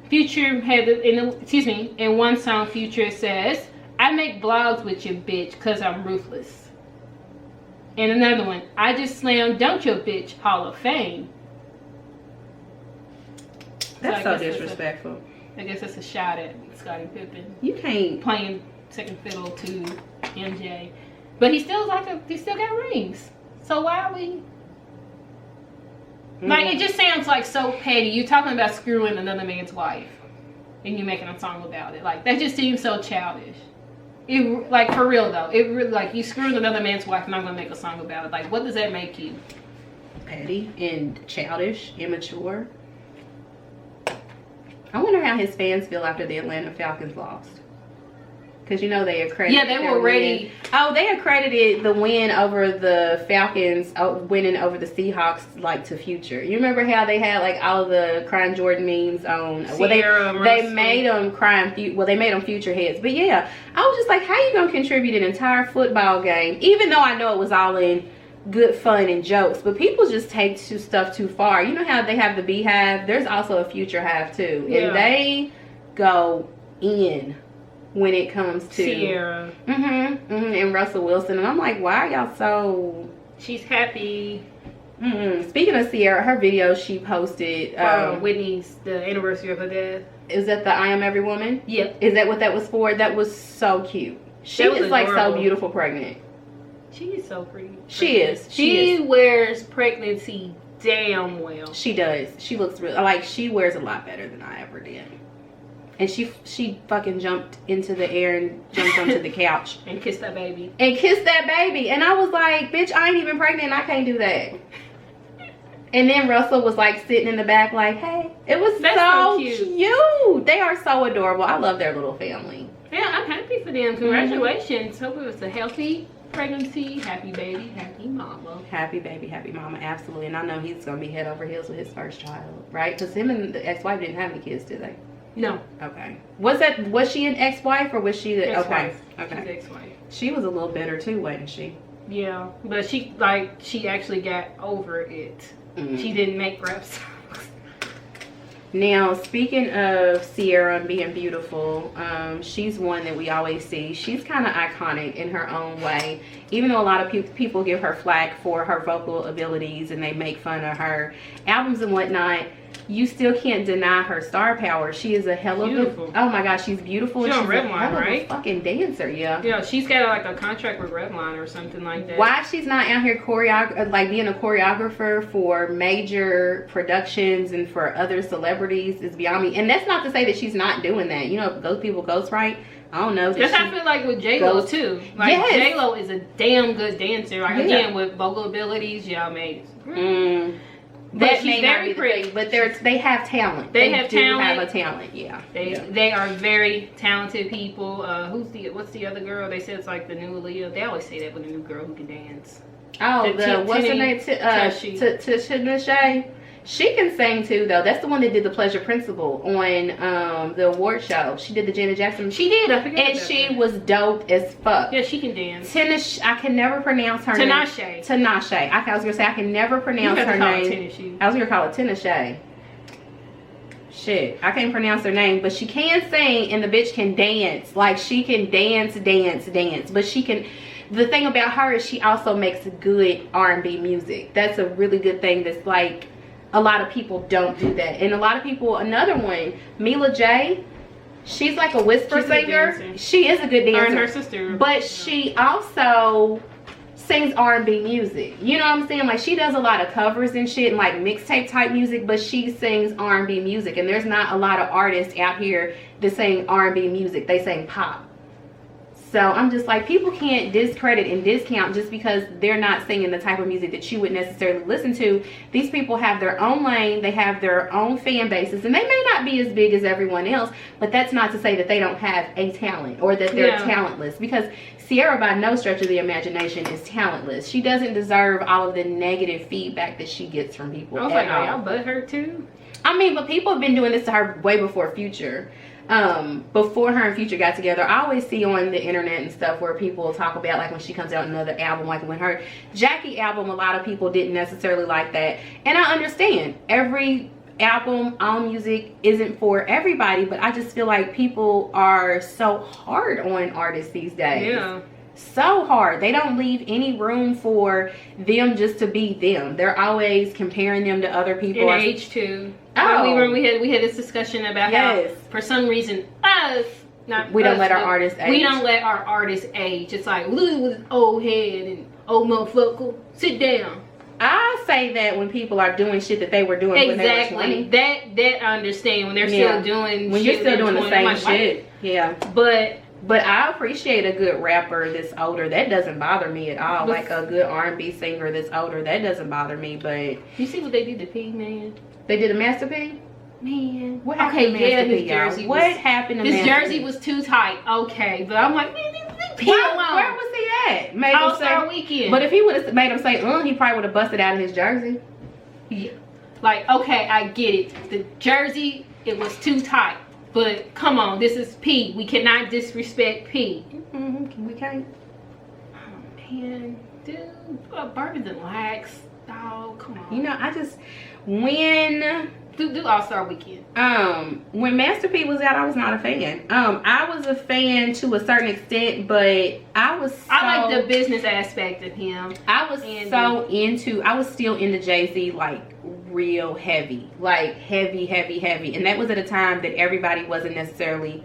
Future had in one song Future says, "I make vlogs with you, bitch, cause I'm ruthless." And another one, "I just slammed Don't Your Bitch Hall of Fame." That's so disrespectful. I guess that's a shot at Scottie Pippen. You can't playing second fiddle to MJ, but he still got rings. So why are we? Like, it just sounds like so petty. You're talking about screwing another man's wife, and you're making a song about it. Like, that just seems so childish. It, like, for real though, it really, like, you screwing another man's wife, and I'm gonna make a song about it. Like, what does that make you? Petty and childish, immature. I wonder how his fans feel after the Atlanta Falcons lost. Because you know they accredited. Yeah, they were ready. Oh, they accredited the win over the Falcons, winning over the Seahawks, like to Future. You remember how they had like all of the crying Jordan memes on? Sierra, well, they made them crying. Well, they made them Future heads. But yeah, I was just like, how you gonna contribute an entire football game? Even though I know it was all in good fun and jokes, but people just take stuff too far. You know how they have the Beehive? There's also a Future Hive too, and they go in when it comes to Sierra and Russell Wilson, and I'm like, why are y'all so? She's happy. Speaking of Sierra, her video she posted Whitney's the anniversary of her death. Is that the I Am Every Woman? Yep. Is that what that was for? That was so cute. She is like so beautiful pregnant. She is so pretty. She is. She wears pregnancy damn well. She does. She looks really like she wears a lot better than I ever did. And she fucking jumped into the air and jumped onto the couch and kissed that baby. And I was like, bitch, I ain't even pregnant and I can't do that. And then Russell was like sitting in the back like, hey. It was so cute. They are so adorable. I love their little family. Yeah, I'm happy for them. Congratulations. Hope it was a healthy pregnancy. Happy baby, happy mama. Happy baby, happy mama, absolutely. And I know he's going to be head over heels with his first child, right? Because him and the ex-wife didn't have any kids, did they? No. Okay. Was she an ex-wife or was she the ex-wife? Okay. She's ex-wife. She was a little bitter too, wasn't she? Yeah, but she actually got over it. She didn't make rap songs. Now, speaking of Sierra and being beautiful, she's one that we always see. She's kind of iconic in her own way. Even though a lot of people give her flack for her vocal abilities and they make fun of her albums and whatnot, you still can't deny her star power. She is a hell of Beautiful. oh my gosh, she's beautiful. She's and on she's a Redline, hell of a right? fucking dancer, yeah. Yeah, she's got like a contract with Redline or something like that. Why she's not out here being a choreographer for major productions and for other celebrities is beyond me. And that's not to say that she's not doing that. You know, if those people ghostwrite, I don't know. That's how I feel like with J-Lo too. Like Yes. J-Lo is a damn good dancer. Like Yeah. again with vocal abilities, y'all made. But That she's may not very be the pretty. thing, but they have talent. They have do talent. have a talent, yeah. They are very talented people. What's the other girl? They said it's like the new Aaliyah. They always say that with a new girl who can dance. Oh, what's her name? Tashi. Tinashe. She can sing too, though. That's the one that did the Pleasure Principle on the award show. She did the Janet Jackson. She did. I forget. And about she that. was dope as fuck. Yeah, she can dance. Tinashe. I can never pronounce her name. Tinashe. I was gonna say I can never pronounce her name. I was gonna call it Tinashe. Shit, I can't pronounce her name, but she can sing and the bitch can dance. Like she can dance. But she can. The thing about her is she also makes good R&B music. That's a really good thing. That's like a lot of people don't do that, and a lot of people. Another one, Mila J. She's like a whisper singer. She is a good dancer. Her and her sister. But she also sings R&B music. You know what I'm saying? Like she does a lot of covers and shit and like mixtape type music, but she sings R&B music. And there's not a lot of artists out here that sing R&B music. They sing pop. So I'm just like, people can't discredit and discount just because they're not singing the type of music that you would necessarily listen to. These people have their own lane, they have their own fan bases, and they may not be as big as everyone else, but that's not to say that they don't have a talent or that they're talentless. Because Sierra, by no stretch of the imagination, is talentless. She doesn't deserve all of the negative feedback that she gets from people. I was like, y'all butt her too? I mean, but people have been doing this to her way before Future. Before her and Future got together, I always see on the internet and stuff where people talk about like when she comes out another album, like when her Jackie album, a lot of people didn't necessarily like that, and I understand every album, all music isn't for everybody, but I just feel like people are so hard on artists these days. Yeah. So hard. They don't leave any room for them just to be them. They're always comparing them to other people. In age too. Oh. We had this discussion about how for some reason we don't let our artists age. We don't let our artists age. It's like look with old head and old motherfucker. Sit down. I say that when people are doing shit that they were doing when they were 20. That I understand when they're still doing when shit you're still doing the same like, shit. Yeah. But I appreciate a good rapper that's older. That doesn't bother me at all. Like a good R&B singer that's older. That doesn't bother me. But you see what they did to P, man? They did a Master P? Man. What happened to Master P, y'all? What happened to Master P? His jersey was too tight. Okay. But I'm like, man, where was he at? All-Star Weekend. But if he would have made him say, he probably would have busted out of his jersey. Yeah. Like, okay, I get it. The jersey, it was too tight. But come on, this is P. We cannot disrespect P. We can't. Oh, man. Dude, Bourbons and Lax. Oh, come on. You know, I just, when... Do All-Star Weekend. When Master P was out, I was not a fan. I was a fan to a certain extent, but I like the business aspect of him. I was still into Jay-Z, like, real heavy. Like, heavy. And that was at a time that everybody wasn't necessarily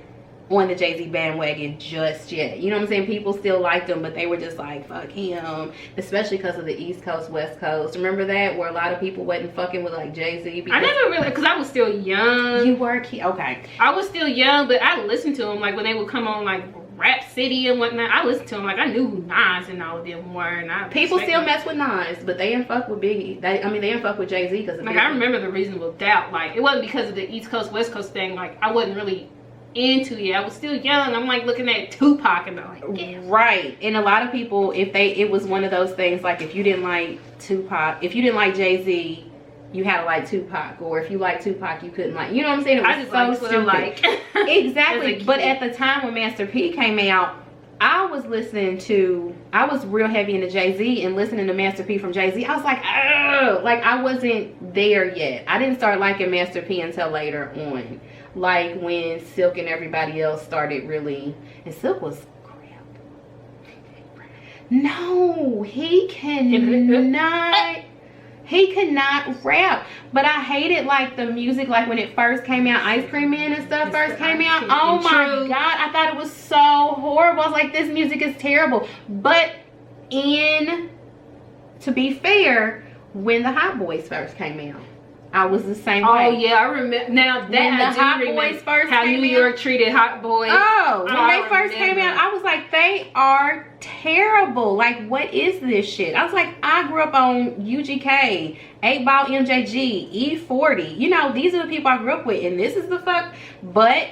on the Jay-Z bandwagon just yet. You know what I'm saying? People still liked him, but they were just like, fuck him. Especially because of the East Coast, West Coast. Remember that? Where a lot of people wasn't fucking with like Jay-Z. I never really, because I was still young. You were okay. I was still young, but I listened to him like when they would come on like Rap City and whatnot. I listened to him like I knew who Nas and all of them were. And people still mess with Nas, but they didn't fuck with Biggie. They didn't fuck with Jay-Z because of like Biggie. I remember the Reasonable Doubt. Like it wasn't because of the East Coast, West Coast thing. Like I wasn't really into it. I was still young. I'm like looking at Tupac and I'm like, yeah. Right. And a lot of people, it was one of those things like if you didn't like Tupac, if you didn't like Jay-Z, you had to like Tupac, or if you like Tupac, you couldn't like. You know what I'm saying? It was I just so stupid. like Exactly. But at the time when Master P came out, I was real heavy into Jay-Z and listening to Master P from Jay-Z. I was like, ugh, like I wasn't there yet. I didn't start liking Master P until later on. Like when Silk and everybody else started really, and Silk was crap. No, he cannot rap. But I hated like the music, like when it first came out, Ice Cream Man and stuff first came out. Oh my God, I thought it was so horrible. I was like, this music is terrible. But to be fair, when the Hot Boys first came out, I was the same way. Oh yeah, I remember. Now that when the Hot Boys first how came New York treated Hot Boys. Oh, when they first came out, I was like, they are terrible. Like, what is this shit? I was like, I grew up on UGK, 8-Ball MJG, E40. You know, these are the people I grew up with, and this is the fuck. But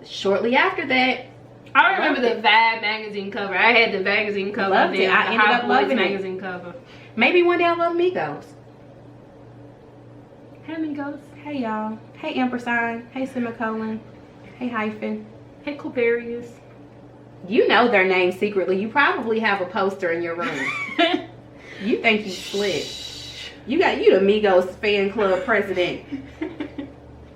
shortly after that, I remember the Vibe magazine cover. I had the magazine cover. Loved it. I ended up loving it. Magazine cover. Maybe one day I'll love Migos. Hey Amigos. Hey y'all. Hey ampersand. Hey semicolon. Hey hyphen. Hey Coparius. You know their names secretly. You probably have a poster in your room. You think you slick. You the Migos fan club president.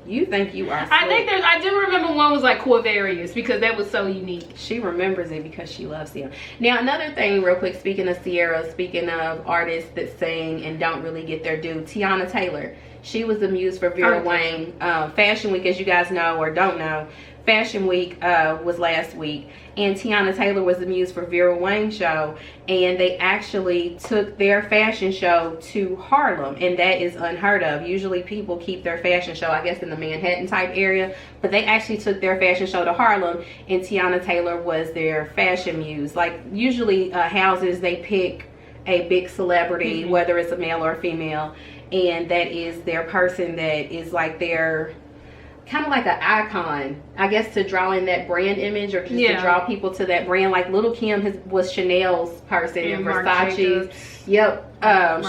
You think you are slick. I do remember one was like Corvarius because that was so unique. She remembers it because she loves him. Now another thing real quick, speaking of Sierra, speaking of artists that sing and don't really get their due, Teyana Taylor. She was the muse for Vera Wang. Fashion Week, as you guys know or don't know, Fashion Week was last week, and Teyana Taylor was the muse for Vera Wang's show, and they actually took their fashion show to Harlem, and that is unheard of. Usually people keep their fashion show, I guess, in the Manhattan type area, but they actually took their fashion show to Harlem, and Teyana Taylor was their fashion muse. Like usually houses, they pick a big celebrity, whether it's a male or a female, and that is their person that is like their kind of like an icon, I guess, to draw in that brand image or just to draw people to that brand. Like Little Kim was Chanel's person and Versace's. Yep.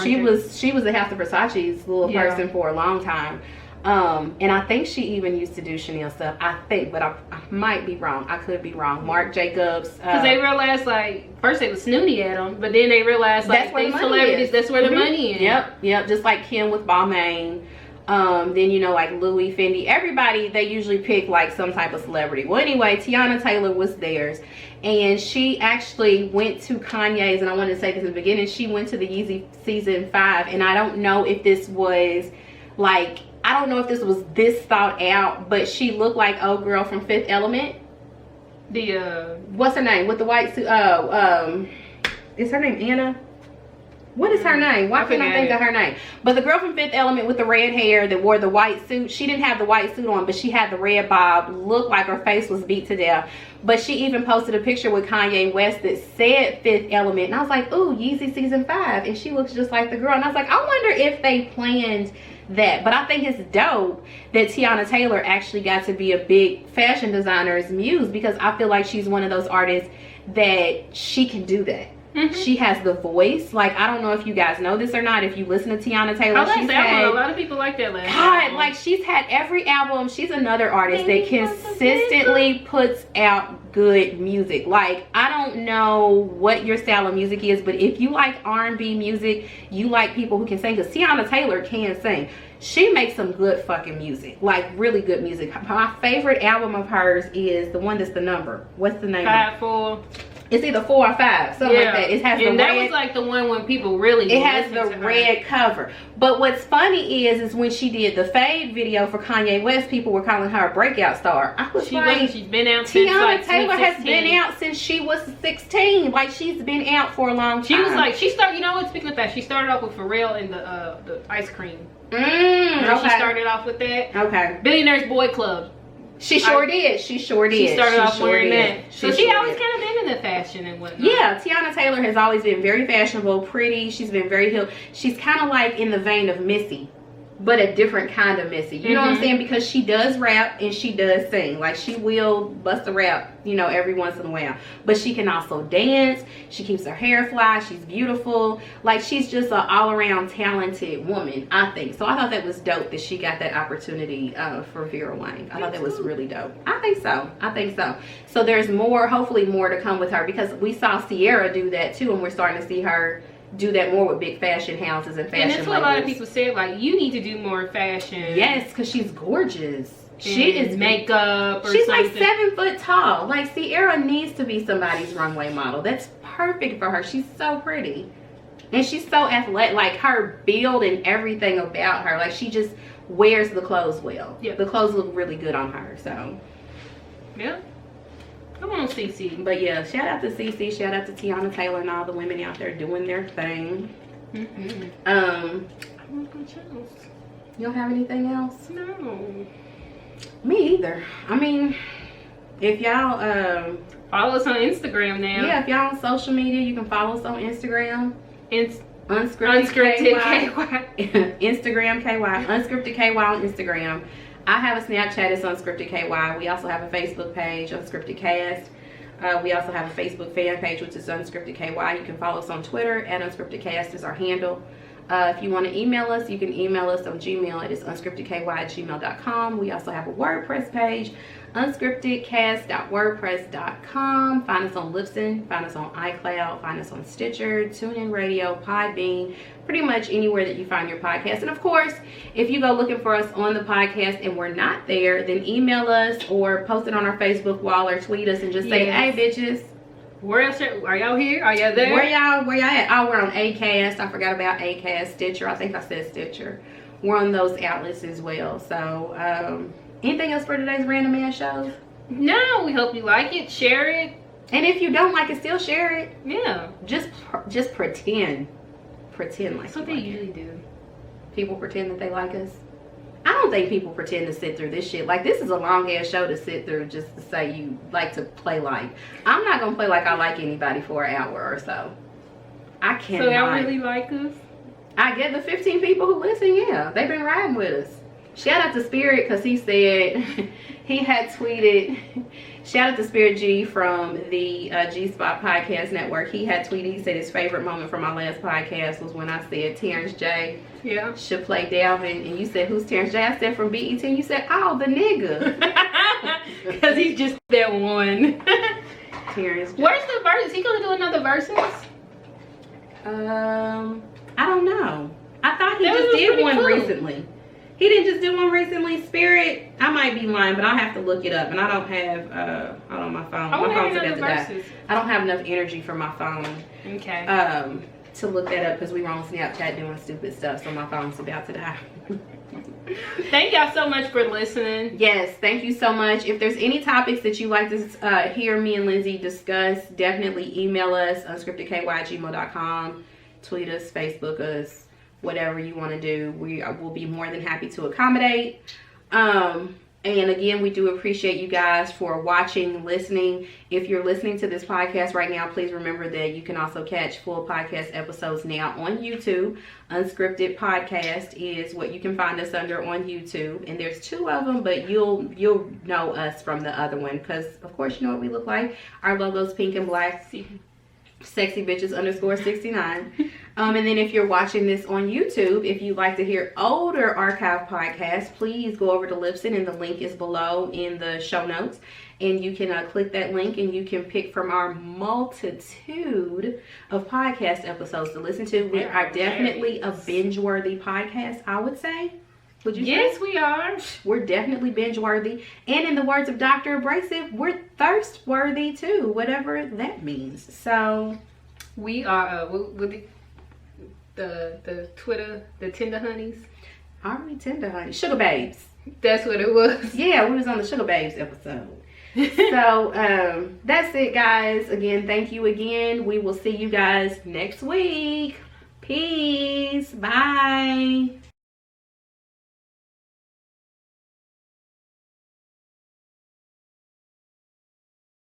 She was a House of Versace's little person for a long time. And I think she even used to do Chanel stuff. I think, but I might be wrong. I could be wrong. Marc Jacobs. Because they realized, like, first they was snooty at them, but then they realized, like, they celebrities, that's where the money is. Yep. Just like Kim with Balmain. Then, you know, like Louis, Fendi, everybody, they usually pick like some type of celebrity. Well, anyway, Teyana Taylor was theirs. And she actually went to Kanye's, and I wanted to say this in the beginning, she went to the Yeezy season 5. And I don't know if this was like, I don't know if this was this thought out, but she looked like old girl from Fifth Element. What's her name? With the white suit. Is her name Anna? What is her name? Why can't I think of her name? But the girl from Fifth Element with the red hair that wore the white suit, she didn't have the white suit on, but she had the red bob, looked like her face was beat to death. But she even posted a picture with Kanye West that said Fifth Element. And I was like, ooh, Yeezy season 5. And she looks just like the girl. And I was like, I wonder if they planned that. But I think it's dope that Teyana Taylor actually got to be a big fashion designer's muse, because I feel like she's one of those artists that she can do that. She has the voice. Like, I don't know if you guys know this or not. If you listen to Teyana Taylor, I like that one. A lot of people like that last album. Like, she's had every album. She's another artist that consistently puts out good music. Like, I don't know what your style of music is, but if you like R&B music, you like people who can sing, because Teyana Taylor can sing. She makes some good fucking music, like really good music. My favorite album of hers is the one that's the number. What's the name? 5-4. It's either 4 or 5, something like that. It has the red. That was like the one when people really. It has the red cover. But what's funny is when she did the Fade video for Kanye West, people were calling her a breakout star. I was she's been out since Teyana Taylor has been out since she was 16. Like, she's been out for a long time. She was like, she started. You know what? Speaking of that, she started off with Pharrell and the ice cream. Okay. She started off with that. Okay. Billionaires Boy Club. She sure did. She started off wearing that. So she always kind of been into fashion and whatnot. Yeah, Teyana Taylor has always been very fashionable, pretty. She's been very hip. She's kind of like in the vein of Missy. but a different kind of messy. You know what I'm saying? Because she does rap and she does sing. Like, she will bust a rap, you know, every once in a while. But she can also dance. She keeps her hair fly. She's beautiful. Like, she's just an all-around talented woman, I think. So I thought that was dope that she got that opportunity for Vera Wang. I thought that was really dope. I think so. So there's more, hopefully more to come with her, because we saw Ciara do that too, and we're starting to see her do that more with big fashion houses and fashion And that's what a lot of people said, like, you need to do more fashion. Yes, because she's gorgeous. She is makeup or she's something. like 7 foot tall. Like, Ciara needs to be somebody's runway model. That's perfect for her. She's so pretty. And she's so athletic. Like, her build and everything about her. Like, she just wears the clothes well. Yep. The clothes look really good on her. So, yeah. Come on, Cece. but yeah, shout out to Cece. Shout out to Teyana Taylor and all the women out there doing their thing. You don't have anything else? No. Me either. I mean, if y'all Follow us on Instagram now. yeah, if y'all on social media, you can follow us on Instagram. Unscripted KY. Instagram KY. Unscripted KY on Instagram. I have a Snapchat, it's Unscripted KY. We also have a Facebook page, Unscripted Cast. We also have a Facebook fan page, which is Unscripted KY. You can follow us on Twitter, at Unscripted Cast is our handle. If you want to email us, you can email us on Gmail. It is unscriptedky@gmail.com. We also have a WordPress page, unscriptedcast.wordpress.com. Find us on Libsyn, find us on iCloud, find us on Stitcher, TuneIn Radio, Podbean, pretty much anywhere that you find your podcast. And of course, if you go looking for us on the podcast and we're not there, then email us or post it on our Facebook wall or tweet us and just say, hey, bitches. Where else are y'all here? Are y'all there? Where y'all at? Oh, we're on Acast. I forgot about Acast. Stitcher. I think I said Stitcher. We're on those outlets as well. So, anything else for today's Random Man shows? No, we hope you like it. Share it. And if you don't like it, still share it. Yeah. Just pretend. Pretend like That's what you they like usually it. do. People pretend that they like us. I don't think people pretend to sit through this shit. Like, this is a long ass show to sit through just to say you like to play like. I'm not gonna play like I like anybody for an hour or so. I can't. So y'all really like us? I get the 15 people who listen, yeah. They've been riding with us. Shout out to Spirit, because he said he had tweeted. Shout out to Spirit G from the G-Spot Podcast Network. He had tweeted, he said his favorite moment from my last podcast was when I said Terrence J should play Dalvin. And you said, who's Terrence J? I said, from BET. And you said, oh, the nigga. Because he's just that one. Terrence J. Where's the verse? Is he going to do another versus? I don't know. I thought he That just was did pretty one cool. recently. He didn't just do one recently. Spirit, I might be lying, but I'll have to look it up. And I don't have, hold on, my phone. I My want to phone's have about another to die. versus. I don't have enough energy for my phone Okay. to look that up, because we were on Snapchat doing stupid stuff, so my phone's about to die. Thank y'all so much for listening. Yes, thank you so much. If there's any topics that you'd like to hear me and Lindsay discuss, definitely email us, unscriptedky@gmail.com, tweet us, Facebook us, whatever you want to do. We will be more than happy to accommodate. And again, we do appreciate you guys for watching, listening. If you're listening to this podcast right now, please remember that you can also catch full podcast episodes now on YouTube. Unscripted Podcast is what you can find us under on YouTube. And there's 2 of them, but you'll know us from the other one, because of course you know what we look like. Our logo's pink and black. Sexy bitches _69. And then if you're watching this on YouTube, if you'd like to hear older archive podcasts, please go over to Libsyn, and the link is below in the show notes. And you can click that link, and you can pick from our multitude of podcast episodes to listen to. We are definitely a binge-worthy podcast, I would say. Would you say? Yes, we are. We're definitely binge-worthy. And in the words of Dr. Abrasive, we're thirst-worthy too, whatever that means. So We are, with the Twitter, the Tender Honeys. are we tender, honey? Sugar Babes. That's what it was. Yeah, we was on the Sugar Babes episode. So that's it, guys. Again, thank you again. We will see you guys next week. Peace. Bye.